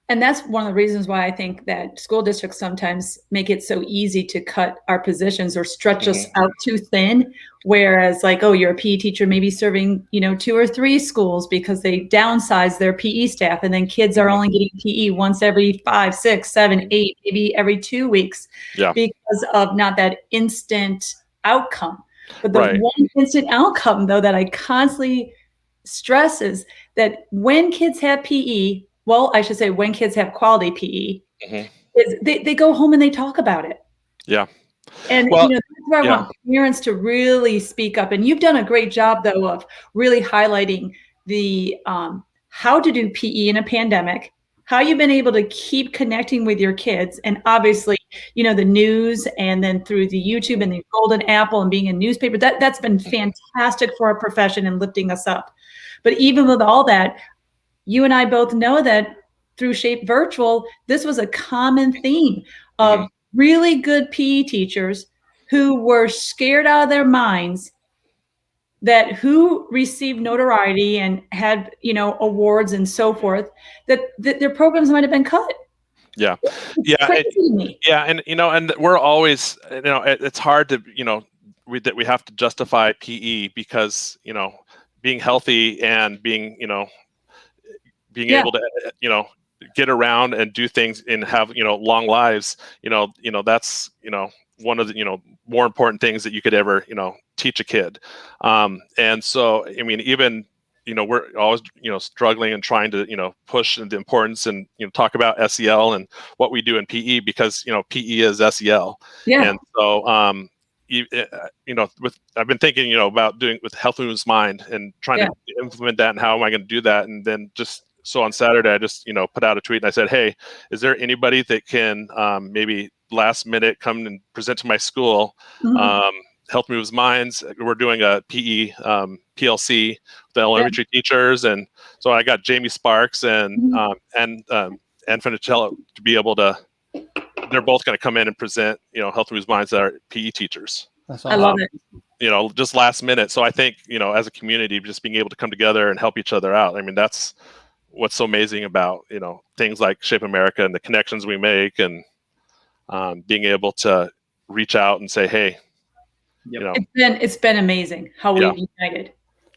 And that's one of the reasons why I think that school districts sometimes make it so easy to cut our positions or stretch us out too thin. Whereas you're a PE teacher, maybe serving, 2 or 3 schools because they downsize their PE staff, and then kids are only getting PE once every 5, 6, 7, 8, maybe every 2 weeks because of not that instant outcome. But the one instant outcome, though, that I constantly stress is that when kids have PE, well, I should say when kids have quality PE, is they go home and they talk about it. Yeah. And that's where I want parents to really speak up. And you've done a great job, though, of really highlighting the how to do PE in a pandemic, how you've been able to keep connecting with your kids, and obviously, the news, and then through the YouTube and the Golden Apple and being in newspaper. That's been fantastic for our profession and lifting us up. But even with all that, you and I both know that through Shape Virtual, this was a common theme of really good PE teachers who were scared out of their minds, that who received notoriety and had, awards and so forth, that their programs might have been cut. Yeah. And and we're always, it's hard to, that we have to justify PE because, being healthy and being able to, get around and do things and have, long lives, that's, one of the, more important things that you could ever, teach a kid. And so, even, we're always, struggling and trying to, push the importance and, talk about SEL and what we do in PE, because, PE is SEL. Yeah. And so, I've been thinking, about doing with Health Moves Mind and trying to implement that, and how am I going to do that? And then so on Saturday, I just, put out a tweet and I said, hey, is there anybody that can maybe last minute come and present to my school? Health Moves Minds. We're doing a PE PLC with the elementary teachers, and so I got Jamie Sparks and Funicello to be able to. They're both going to come in and present, Health Moves Minds that are PE teachers. That's awesome. I love it. Just last minute. So I think, as a community, just being able to come together and help each other out. That's what's so amazing about, things like Shape America and the connections we make, and being able to reach out and say, hey, it's been amazing how we've united.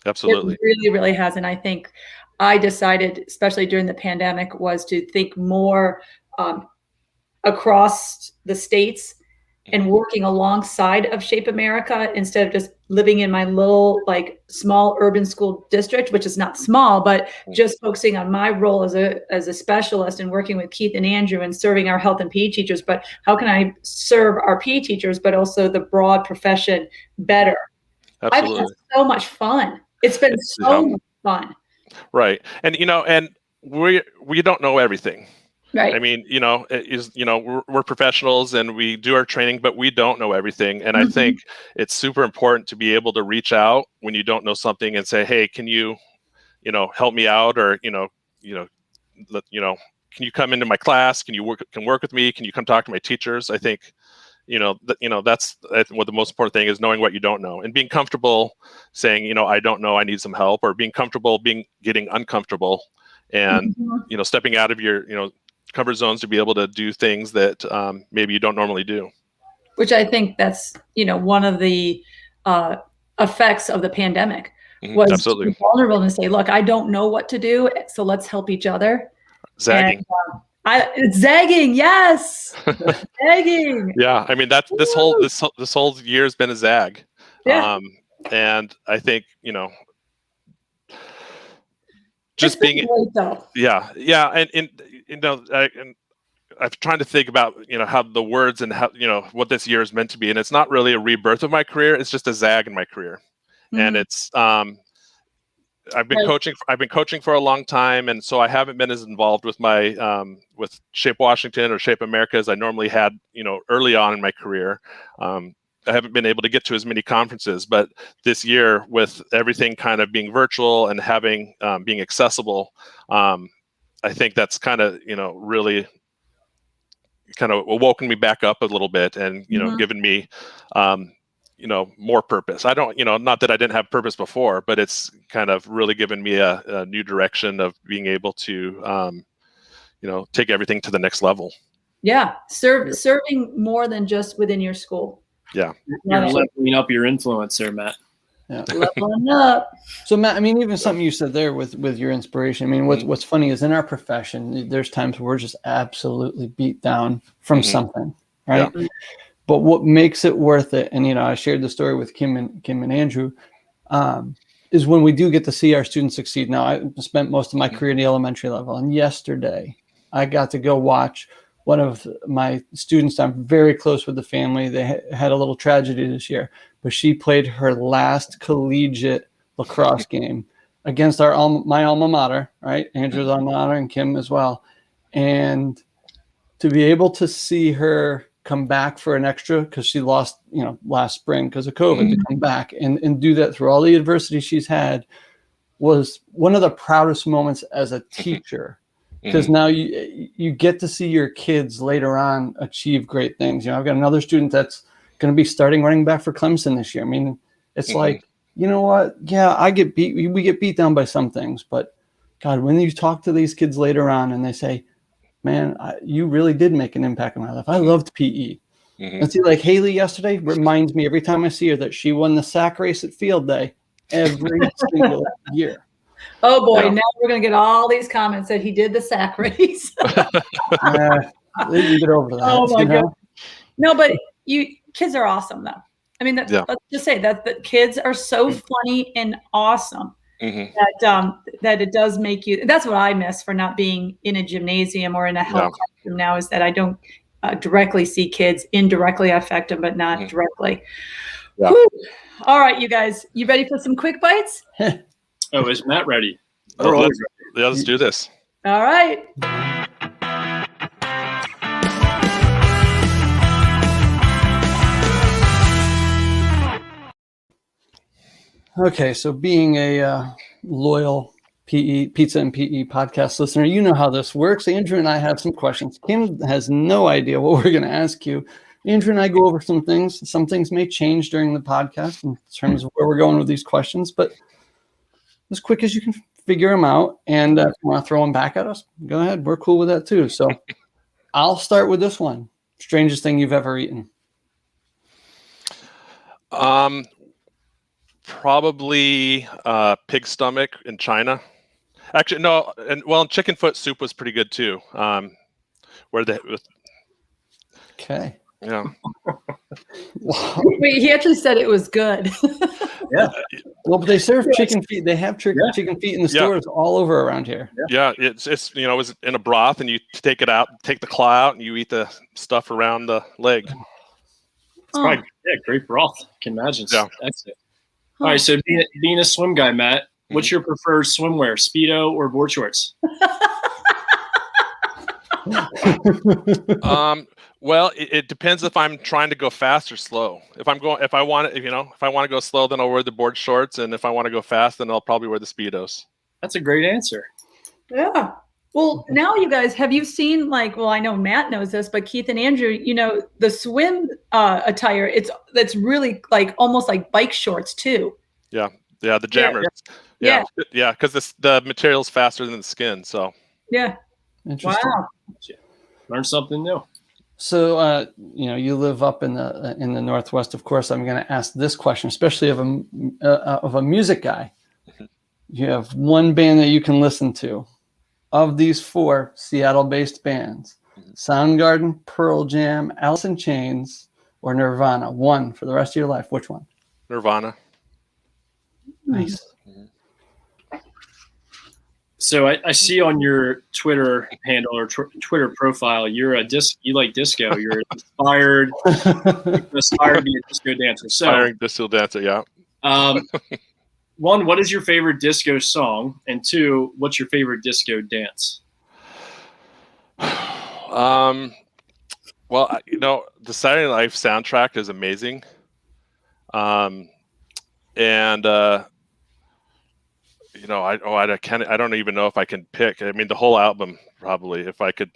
Absolutely. It really, really has. And I think I decided, especially during the pandemic, was to think more across the states and working alongside of Shape America, instead of just living in my little small urban school district, which is not small, but just focusing on my role as a specialist and working with Keith and Andrew and serving our health and PE teachers. But how can I serve our PE teachers, but also the broad profession better? Absolutely. I've had so much fun. It's been so much fun. Right. And, and we don't know everything. Right. I mean, we're professionals and we do our training, but we don't know everything. And I think it's super important to be able to reach out when you don't know something and say, hey, can you help me out? Or, can you come into my class? Can you work with me? Can you come talk to my teachers? I think, that's what the most important thing is, knowing what you don't know and being comfortable saying, I don't know, I need some help, or being comfortable getting uncomfortable and, stepping out of your, comfort zones to be able to do things that maybe you don't normally do. Which I think that's, one of the effects of the pandemic was absolutely. to be vulnerable and say, look, I don't know what to do, so let's help each other. Zagging. And, it's zagging, yes. Zagging. Yeah, I mean this whole year has been a zag. Yeah. And I think, just it's been great, though. Yeah, and I'm trying to think about, how the words and how, what this year is meant to be. And it's not really a rebirth of my career. It's just a zag in my career. And it's, I've been coaching for a long time. And so I haven't been as involved with my, with Shape Washington or Shape America as I normally had, early on in my career. I haven't been able to get to as many conferences, but this year with everything kind of being virtual and having, being accessible, I think that's kind of, really kind of woken me back up a little bit and, given me, more purpose. I don't, not that I didn't have purpose before, but it's kind of really given me a new direction of being able to, take everything to the next level. Yeah. Serving more than just within your school. Yeah. You're leveling up your influence there, Matt. Yeah. Leveling up. So Matt, I mean, even something you said there with your inspiration. I mean, what's funny is in our profession, there's times where we're just absolutely beat down from something, right? Yeah. But what makes it worth it, and I shared the story with Kim and Andrew, is when we do get to see our students succeed. Now, I spent most of my career at the elementary level, and yesterday I got to go watch one of my students. I'm very close with the family. They had a little tragedy this year, but she played her last collegiate lacrosse game against my alma mater, right? Andrew's alma mater and Kim as well. And to be able to see her come back for an extra, because she lost, last spring because of COVID, to come back and do that through all the adversity she's had was one of the proudest moments as a teacher. Because now you get to see your kids later on achieve great things. I've got another student that's going to be starting running back for Clemson this year. I mean, it's like, you know what? Yeah, we get beat down by some things, but God, when you talk to these kids later on and they say, man, you really did make an impact in my life. I loved PE. And see, like Haley yesterday reminds me every time I see her that she won the sack race at field day every single year. Oh boy, now we're going to get all these comments that he did the sack race. You get over that. Oh my God. No, but kids are awesome though. I mean, let's just say that the kids are so funny and awesome that it does make you, that's what I miss for not being in a gymnasium or in a health classroom now, is that I don't directly see kids. Indirectly affect them, but not directly. Yeah. All right, you guys, you ready for some quick bites? Oh, is Matt ready? Let's do this. All right. Okay, so being a loyal Pizza and PE podcast listener, you know how this works. Andrew and I have some questions. Kim has no idea what we're going to ask you. Andrew and I go over some things. Some things may change during the podcast in terms of where we're going with these questions, but as quick as you can figure them out, and if you want to throw them back at us, go ahead. We're cool with that too. So I'll start with this one. Strangest thing you've ever eaten? Probably pig stomach in China. Actually, no, and chicken foot soup was pretty good too. Okay. Yeah. Wait, he actually said it was good. Yeah. Well, but they serve chicken feet. They have chicken feet in the stores all over around here. Yeah, it's it was in a broth, and you take it out, take the claw out, and you eat the stuff around the leg. It's probably great broth. I can imagine. Yeah. Excellent. All right, so being a swim guy, Matt, what's your preferred swimwear, Speedo or board shorts? Well, it depends if I'm trying to go fast or slow. If I want to go slow, then I'll wear the board shorts, and if I want to go fast, then I'll probably wear the Speedos. That's a great answer. Yeah. Well, now you guys, have you seen well, I know Matt knows this, but Keith and Andrew, the swim attire, that's really like almost like bike shorts too. Yeah, the jammers. Yeah. Yeah, because the material's faster than the skin. So yeah. Interesting. Wow. Learn something new. So, you live up in the Northwest. Of course, I'm going to ask this question, especially of a music guy. You have one band that you can listen to. Of these 4 Seattle-based bands, Soundgarden, Pearl Jam, Alice in Chains, or Nirvana, one for the rest of your life. Which one? Nirvana. Nice. So I see on your Twitter handle or Twitter profile, you like disco. You're inspired to be a disco dancer. So Aspiring disco dancer, yeah. One, what is your favorite disco song? And 2, what's your favorite disco dance? Well, the Saturday Night Live soundtrack is amazing. I don't even know if I can pick. I mean, the whole album probably, if I could.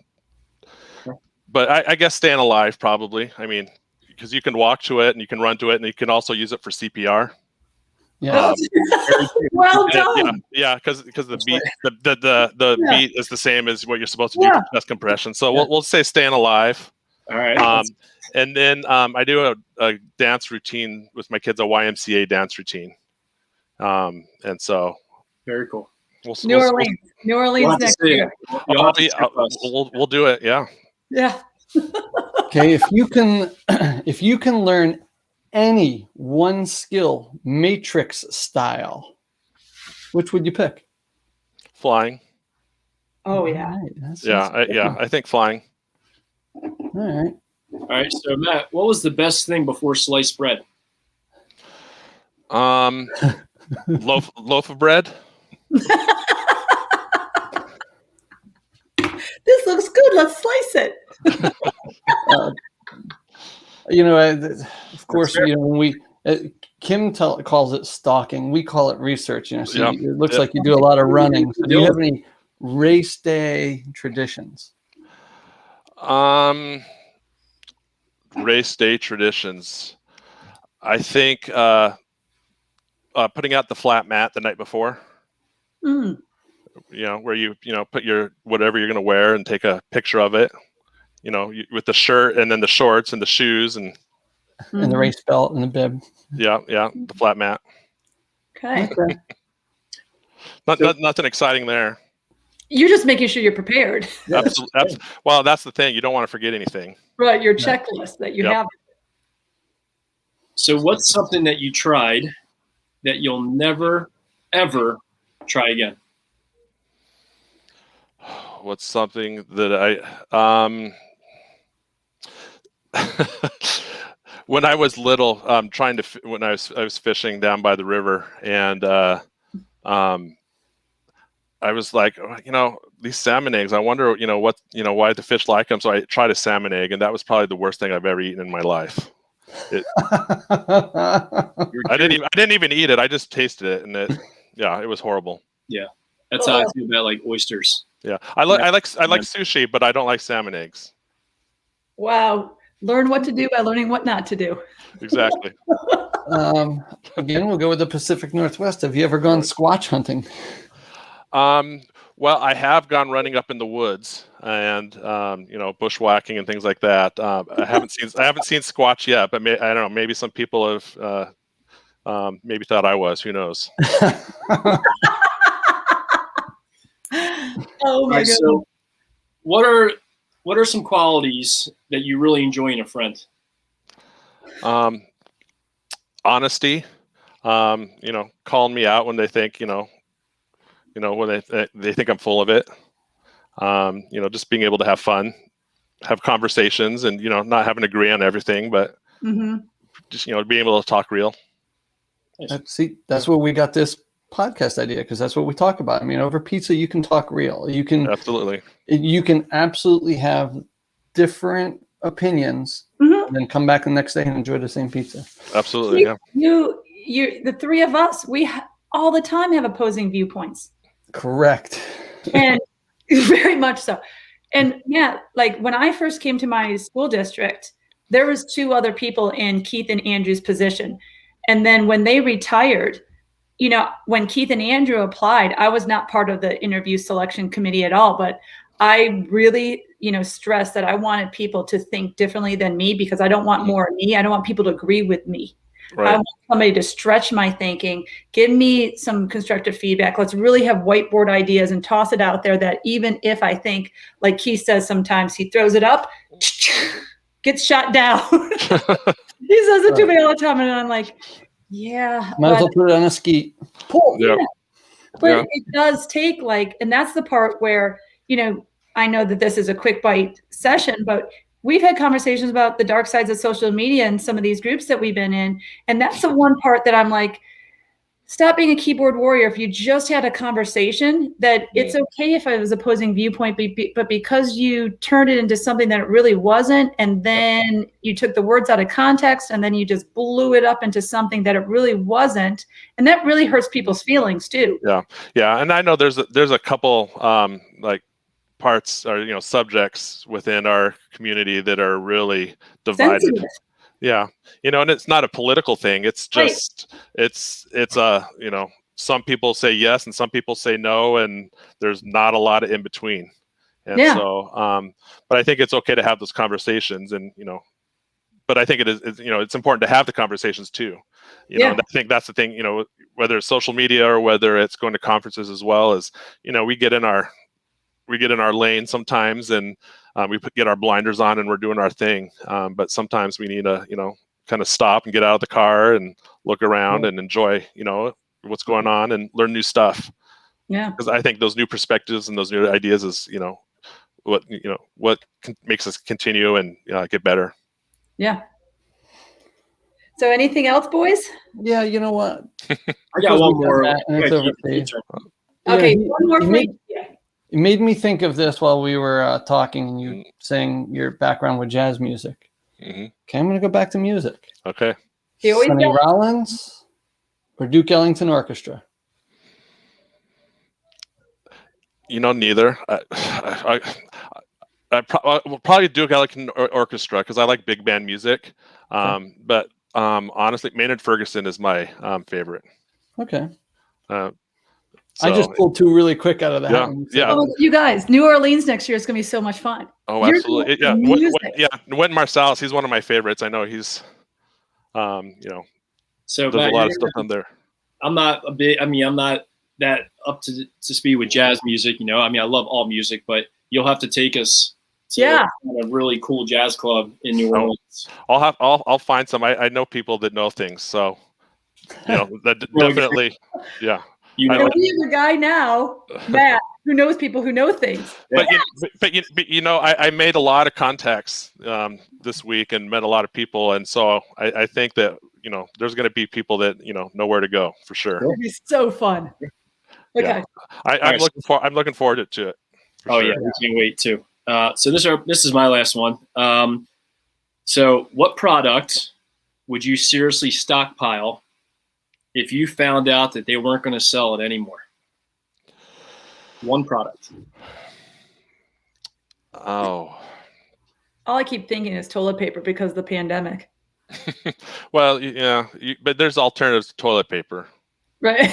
But I guess Staying Alive probably. I mean, because you can walk to it and you can run to it and you can also use it for CPR. Yeah. Well done. Yeah, because the beat, the beat is the same as what you're supposed to do for chest compression. So we'll say Staying Alive. All right. And then I do a dance routine with my kids, a YMCA dance routine. And so very cool. New Orleans next year. We'll do it. Yeah. Yeah. Okay, if you can learn any one skill, Matrix style, which would you pick? Flying. Oh yeah. Right. I think flying. All right. All right. So Matt, what was the best thing before sliced bread? Loaf of bread. This looks good. Let's slice it. Of course, when we Kim calls it stalking, we call it research. So it looks like you do a lot of running. So do you have any race day traditions? Race day traditions. I think putting out the flat mat the night before. Mm. Where you put your whatever you're going to wear and take a picture of it. With the shirt and then the shorts and the shoes and the race belt and the bib. Yeah, the flat mat. Okay. Nothing exciting there. You're just making sure you're prepared. Absolutely. Well, that's the thing. You don't want to forget anything. Right, your checklist that you have. So what's something that you tried that you'll never, ever try again? What's something that I when I was little, when I was fishing down by the river, and I was like, these salmon eggs. I wonder, why the fish like them. So I tried a salmon egg, and that was probably the worst thing I've ever eaten in my life. I didn't even eat it. I just tasted it, and it was horrible. Yeah, that's how I feel about like oysters. Yeah, I like sushi, but I don't like salmon eggs. Wow. Learn what to do by learning what not to do. Exactly. Again, we'll go with the Pacific Northwest. Have you ever gone squatch hunting? Well, I have gone running up in the woods and bushwhacking and things like that. I haven't seen squatch yet, but I don't know. Maybe some people have maybe thought I was. Who knows? Oh my God. So what are some qualities that you really enjoy in a friend? Honesty. Calling me out when they think when they think I'm full of it. Just being able to have fun, have conversations, and not having to agree on everything, but just being able to talk real. See, that's where we got this podcast idea, because that's what we talk about. I mean, over pizza, you can talk real. You can absolutely have different opinions, and then come back the next day and enjoy the same pizza. Absolutely, yeah. You, the three of us, we all the time have opposing viewpoints. Correct. And very much so. And yeah, like when I first came to my school district, there was 2 other people in Keith and Andrew's position. And then when they retired, you know, when Keith and Andrew applied, I was not part of the interview selection committee at all, but I really, you know, stressed that I wanted people to think differently than me, because I don't want more of me. I don't want people to agree with me. Right. I want somebody to stretch my thinking, give me some constructive feedback. Let's really have whiteboard ideas and toss it out there, that even if I think, like Keith says sometimes, he throws it up, gets shot down. He says it to me all the time, and I'm like, yeah. Might as well put it on a skeet. Yeah. But it does take, like, and that's the part where, you know, I know that this is a quick bite session, but we've had conversations about the dark sides of social media and some of these groups that we've been in. And that's the one part that I'm like, stop being a keyboard warrior. If you just had a conversation, that it's okay if I was opposing viewpoint, but because you turned it into something that it really wasn't, and then you took the words out of context, and then you just blew it up into something that it really wasn't, and that really hurts people's feelings too. Yeah. And I know there's a couple like parts, or, you know, subjects within our community that are really divided. Sensitive. Yeah. You know, and it's not a political thing. It's just, it's you know, some people say yes and some people say no, and there's not a lot of in between. And so, but I think it's okay to have those conversations, and, you know, but I think it's, you know, it's important to have the conversations too. You know, and I think that's the thing, you know, whether it's social media or whether it's going to conferences as well, as, you know, we get in our lane sometimes, and we get our blinders on and we're doing our thing. But sometimes we need to, you know, kind of stop and get out of the car and look around and enjoy, you know, what's going on and learn new stuff. Yeah. Because I think those new perspectives and those new ideas is, you know, what makes us continue and get better. Yeah. So anything else, boys? Yeah, you know what? I got one more. Okay, one more for you. It made me think of this while we were talking, and you saying your background with jazz music. Okay, I'm going to go back to music. Okay. Sonny Rollins or Duke Ellington Orchestra? You know, neither. I will probably Duke Ellington Orchestra, because I like big band music. But honestly, Maynard Ferguson is my favorite. Okay. I just pulled 2 really quick out of the hat. Yeah. Oh, you guys, New Orleans next year is going to be so much fun. Oh, absolutely. Yeah. Wynton Marsalis, he's one of my favorites. I know he's, you know, so there's a lot of stuff on there. I'm not that up to speed with jazz music. You know, I mean, I love all music, but you'll have to take us to a really cool jazz club in New Orleans. I'll find some. I know people that know things, so, you know, that definitely, yeah. We have a guy now, Matt, who knows people who know things. But you know, I made a lot of contacts this week and met a lot of people, and so I think that, you know, there's going to be people that, you know where to go for sure. It'll be so fun. Okay. Yeah. I'm looking forward to it. Oh sure. Yeah, we can't wait too. So this is my last one. So what product would you seriously stockpile if you found out that they weren't going to sell it anymore? One product. Oh. All I keep thinking is toilet paper because of the pandemic. Well, yeah, but there's alternatives to toilet paper. Right.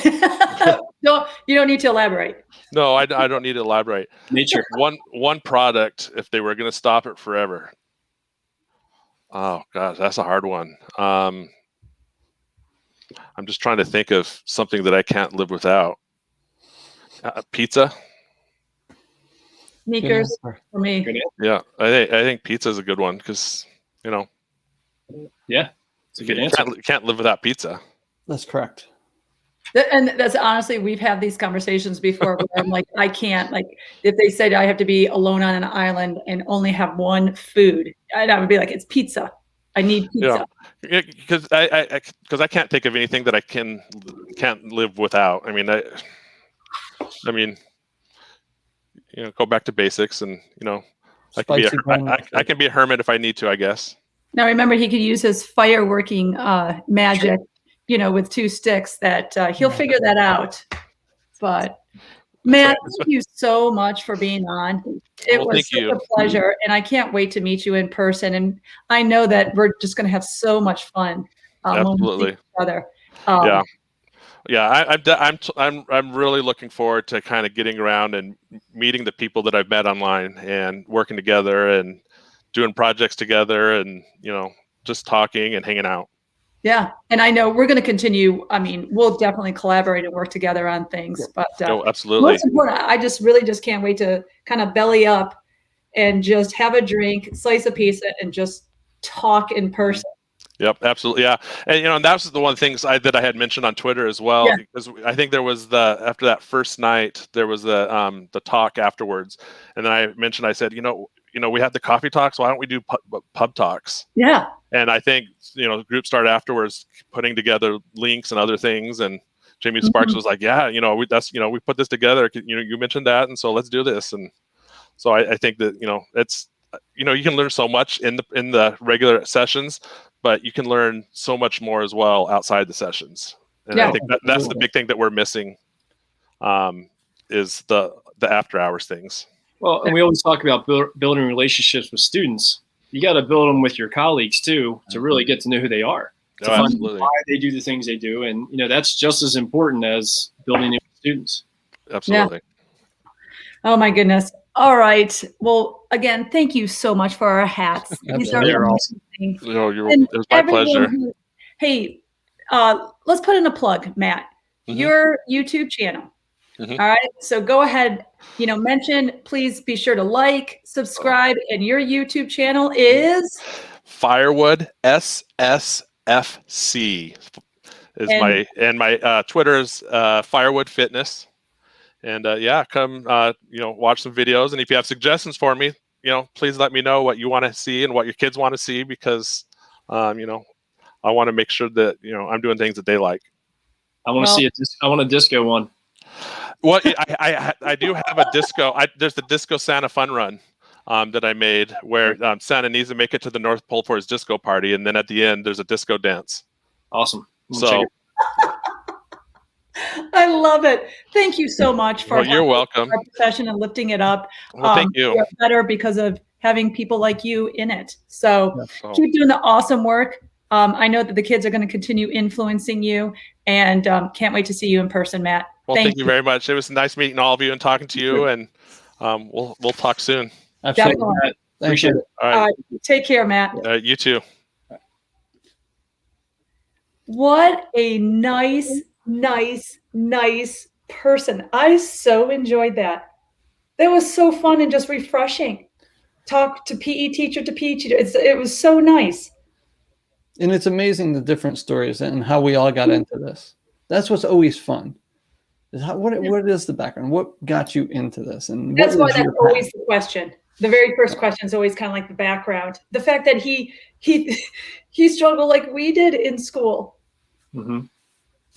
No, you don't need to elaborate. No, I don't need to elaborate. Nature. One product, if they were going to stop it forever. Oh, gosh, that's a hard one. I'm just trying to think of something that I can't live without. Pizza. Sneakers for me. Yeah, I think pizza is a good one because, you know. Yeah, it's a good answer. Can't live without pizza. That's correct. And that's honestly, we've had these conversations before where I'm like, I can't, like, if they said I have to be alone on an island and only have one food, I would be like, it's pizza. I need pizza. Because I can't think of anything that I can't live without. I mean, go back to basics, and I can be a hermit if I need to, I guess. Now remember, he could use his fireworking magic, with 2 sticks. That he'll figure that out. But Matt, thank you so much for being on. It was such a pleasure, and I can't wait to meet you in person. And I know that we're just going to have so much fun when we see each other. I'm really looking forward to kind of getting around and meeting the people that I've met online and working together and doing projects together and just talking and hanging out. Yeah, and I know we're going to continue. I mean, we'll definitely collaborate and work together on things. But absolutely. Most important, I really just can't wait to kind of belly up and just have a drink, slice a pizza, and just talk in person. Yep, absolutely, yeah. And that was the one of the things that I had mentioned on Twitter as well, because I think there was after that first night there was the talk afterwards, and then I said, we had the coffee talks. Why don't we do pub talks? Yeah. And I think, the group started afterwards putting together links and other things. And Jamie Sparks was like, we put this together. You mentioned that. And so let's do this. And so I think that, it's, you can learn so much in the regular sessions, but you can learn so much more as well outside the sessions. And I think that's the big thing that we're missing is the after hours things. Well, and we always talk about building relationships with students. You got to build them with your colleagues too, to really get to know who they are, to find why they do the things they do, and that's just as important as building it with students. Absolutely. Yeah. Oh my goodness! All right. Well, again, thank you so much for our hats. These are awesome. It was my pleasure. Hey, let's put in a plug, Matt. Your YouTube channel. All right. So go ahead, mention, please be sure to like, subscribe. And your YouTube channel is Firewoodssfc is my Twitter is Firewood Fitness. And come watch some videos. And if you have suggestions for me, please let me know what you want to see and what your kids want to see, because I want to make sure that I'm doing things that they like. I want to see I want a disco one. Well, I do have a disco. There's the Disco Santa Fun Run that I made, where Santa needs to make it to the North Pole for his disco party, and then at the end there's a disco dance. Awesome. So I love it. Thank you so much for you're welcome. Our profession and lifting it up. Well, thank you. We're better because of having people like you in it. So keep doing the awesome work. I know that the kids are going to continue influencing you, and can't wait to see you in person, Matt. Well, thank you very much. It was nice meeting all of you and talking to you, and we'll talk soon. Absolutely. Appreciate it. All right. Take care, Matt. You too. What a nice person. I so enjoyed that. That was so fun and just refreshing. Talk to PE teacher to PE teacher. It was so nice. And it's amazing the different stories and how we all got into this. That's what's always fun. What is the background? What got you into this? And that's why that's always the question. The very first question is always kind of like the background. The fact that he struggled like we did in school. Mm-hmm.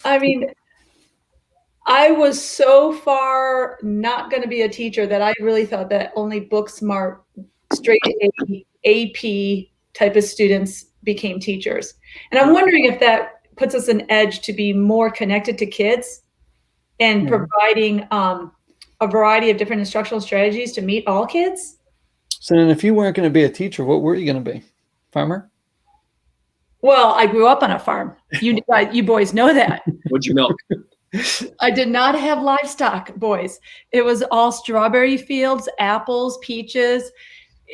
I mean, I was so far not going to be a teacher that I really thought that only book smart, straight AP type of students became teachers. And I'm wondering if that puts us an edge to be more connected to kids and providing a variety of different instructional strategies to meet all kids. So then if you weren't going to be a teacher, what were you going to be? Farmer? Well, I grew up on a farm. You boys know that. What'd you milk? I did not have livestock, boys. It was all strawberry fields, apples, peaches.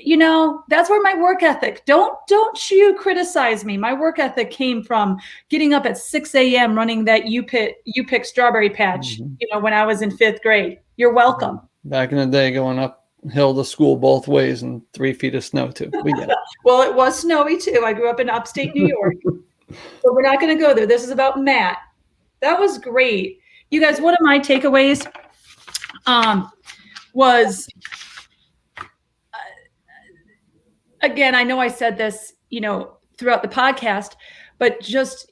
That's where my work ethic. Don't you criticize me. My work ethic came from getting up at 6 a.m. running that you pick strawberry patch, when I was in 5th grade. You're welcome. Back in the day, going uphill to school both ways and 3 feet of snow too. We get it. Well, it was snowy too. I grew up in upstate New York. But we're not going to go there. This is about Matt. That was great. You guys, one of my takeaways was, again, I know I said this, throughout the podcast, but just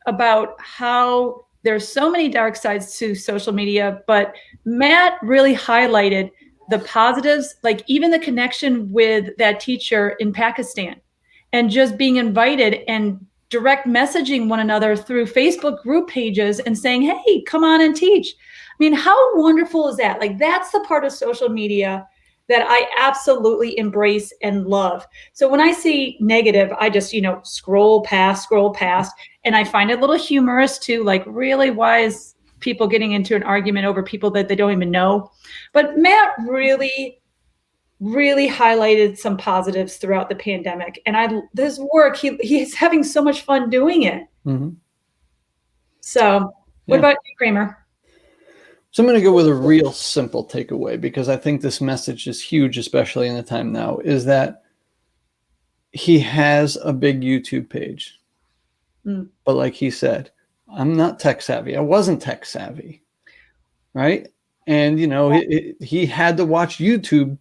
about how there's so many dark sides to social media, but Matt really highlighted the positives, like even the connection with that teacher in Pakistan and just being invited and direct messaging one another through Facebook group pages and saying, hey, come on and teach. I mean, how wonderful is that? Like, that's the part of social media that I absolutely embrace and love. So when I see negative, I just, scroll past, and I find it a little humorous too. Like, really, why is people getting into an argument over people that they don't even know? But Matt really highlighted some positives throughout the pandemic. And this work, he's having so much fun doing it. Mm-hmm. So what about you, Kramer? So I'm going to go with a real simple takeaway, because I think this message is huge, especially in the time now, is that he has a big YouTube page. But like he said, I'm not tech savvy. I wasn't tech savvy. Right. And, he had to watch YouTube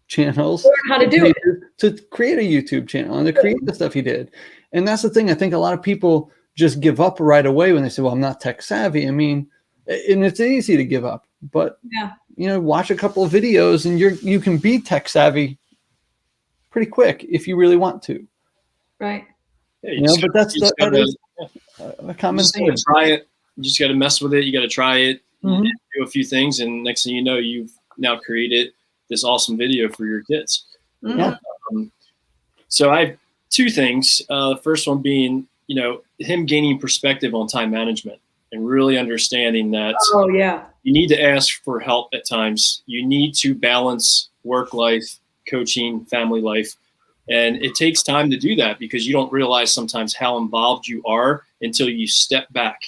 channels learn how to do it, to create a YouTube channel and to create the stuff he did. And that's the thing. I think a lot of people just give up right away when they say, well, I'm not tech savvy. I mean, and it's easy to give up, but watch a couple of videos and you can be tech savvy pretty quick if you really want to. Right. Yeah, but that is a common thing. Try it. You just got to mess with it. You got to try it, Mm-hmm. do a few things, and next thing you know, you've now created this awesome video for your kids. Mm-hmm. So I have two things. The first one being, him gaining perspective on time management and really understanding that you need to ask for help at times. You need to balance work life, coaching, family life. And it takes time to do that, because you don't realize sometimes how involved you are until you step back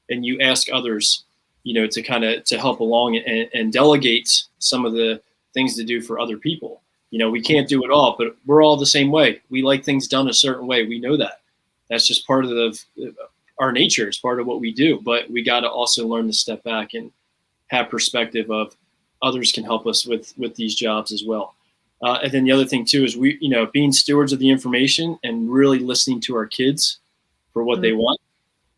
and you ask others, to help along and delegate some of the things to do for other people. We can't do it all, but we're all the same way. We like things done a certain way. We know that. That's just part of our nature. It's part of what we do. But we got to also learn to step back and have perspective of others can help us with these jobs as well. And then the other thing too is being stewards of the information and really listening to our kids for what they want,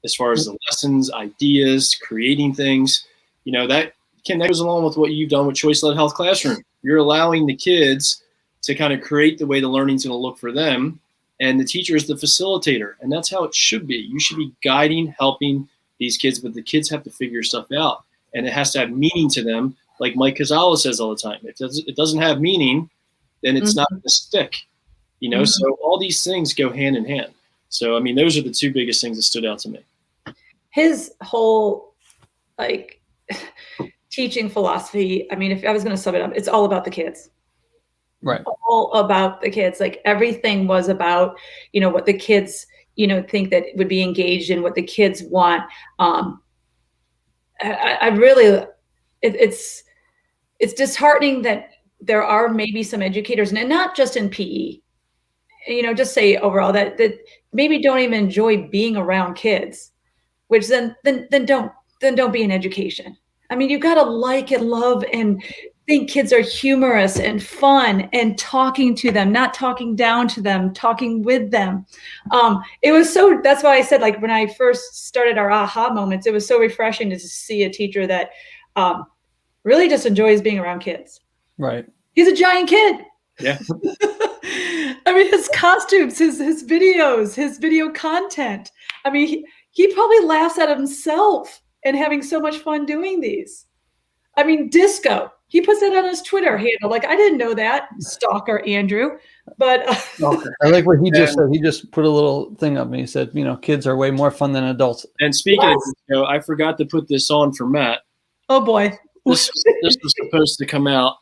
as far as the lessons, ideas, creating things. That goes along with what you've done with Choice-Led Health Classroom. You're allowing the kids to kind of create the way the learning's going to look for them, and the teacher is the facilitator, and that's how it should be. You should be guiding, helping these kids, but the kids have to figure stuff out, and it has to have meaning to them. Like Mike Cazala says all the time, if it doesn't have meaning, then it's not going to stick, So all these things go hand in hand. So, I mean, those are the two biggest things that stood out to me. His whole teaching philosophy, I mean, if I was going to sum it up, it's all about the kids. Right. All about the kids. Like, everything was about, what the kids, think that would be engaged in, what the kids want. I really, it's disheartening that there are maybe some educators, and not just in PE, just say overall that maybe don't even enjoy being around kids, which then don't be in education. I mean, you've got to like and love and think kids are humorous and fun, and talking to them, not talking down to them, talking with them. That's why I said, like, when I first started our aha moments, it was so refreshing to see a teacher that really just enjoys being around kids. Right. He's a giant kid. Yeah. I mean, his costumes, his videos, his video content. I mean, he probably laughs at himself and having so much fun doing these. I mean, disco. He puts that on his Twitter handle. Like, I didn't know that, stalker Andrew. But I like what he just said. He just put a little thing up and he said, kids are way more fun than adults. And speaking of disco, I forgot to put this on for Matt. Oh boy. This was supposed to come out.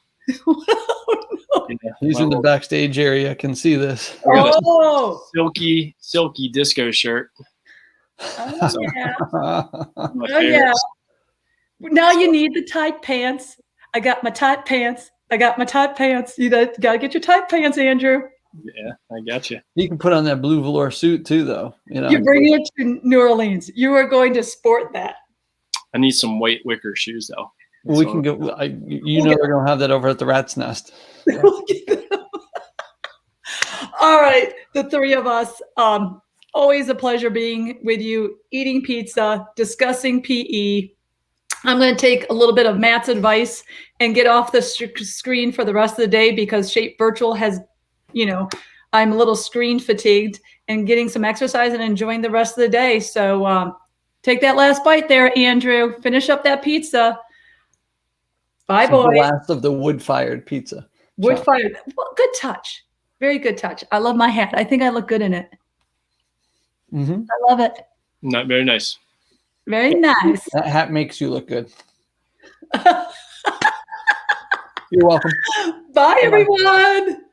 He's in the backstage area. I can see this. Oh, silky disco shirt. Oh yeah. Oh yeah. Now you need the tight pants. I got my tight pants. You gotta get your tight pants, Andrew. Yeah, I got you. You can put on that blue velour suit too, though. You're bringing it to New Orleans. You are going to sport that. I need some white wicker shoes, though. We can go. They're going to have that over at the Rat's Nest. All right, the three of us. Always a pleasure being with you, eating pizza, discussing PE. I'm going to take a little bit of Matt's advice and get off the screen for the rest of the day because Shape Virtual has, I'm a little screen fatigued and getting some exercise and enjoying the rest of the day. So take that last bite there, Andrew. Finish up that pizza. Bye, boys. The last of the wood-fired pizza. Wood-fired. Well, good touch. Very good touch. I love my hat. I think I look good in it. Mm-hmm. I love it. Not very nice. Very nice. That hat makes you look good. You're welcome. Bye, everyone.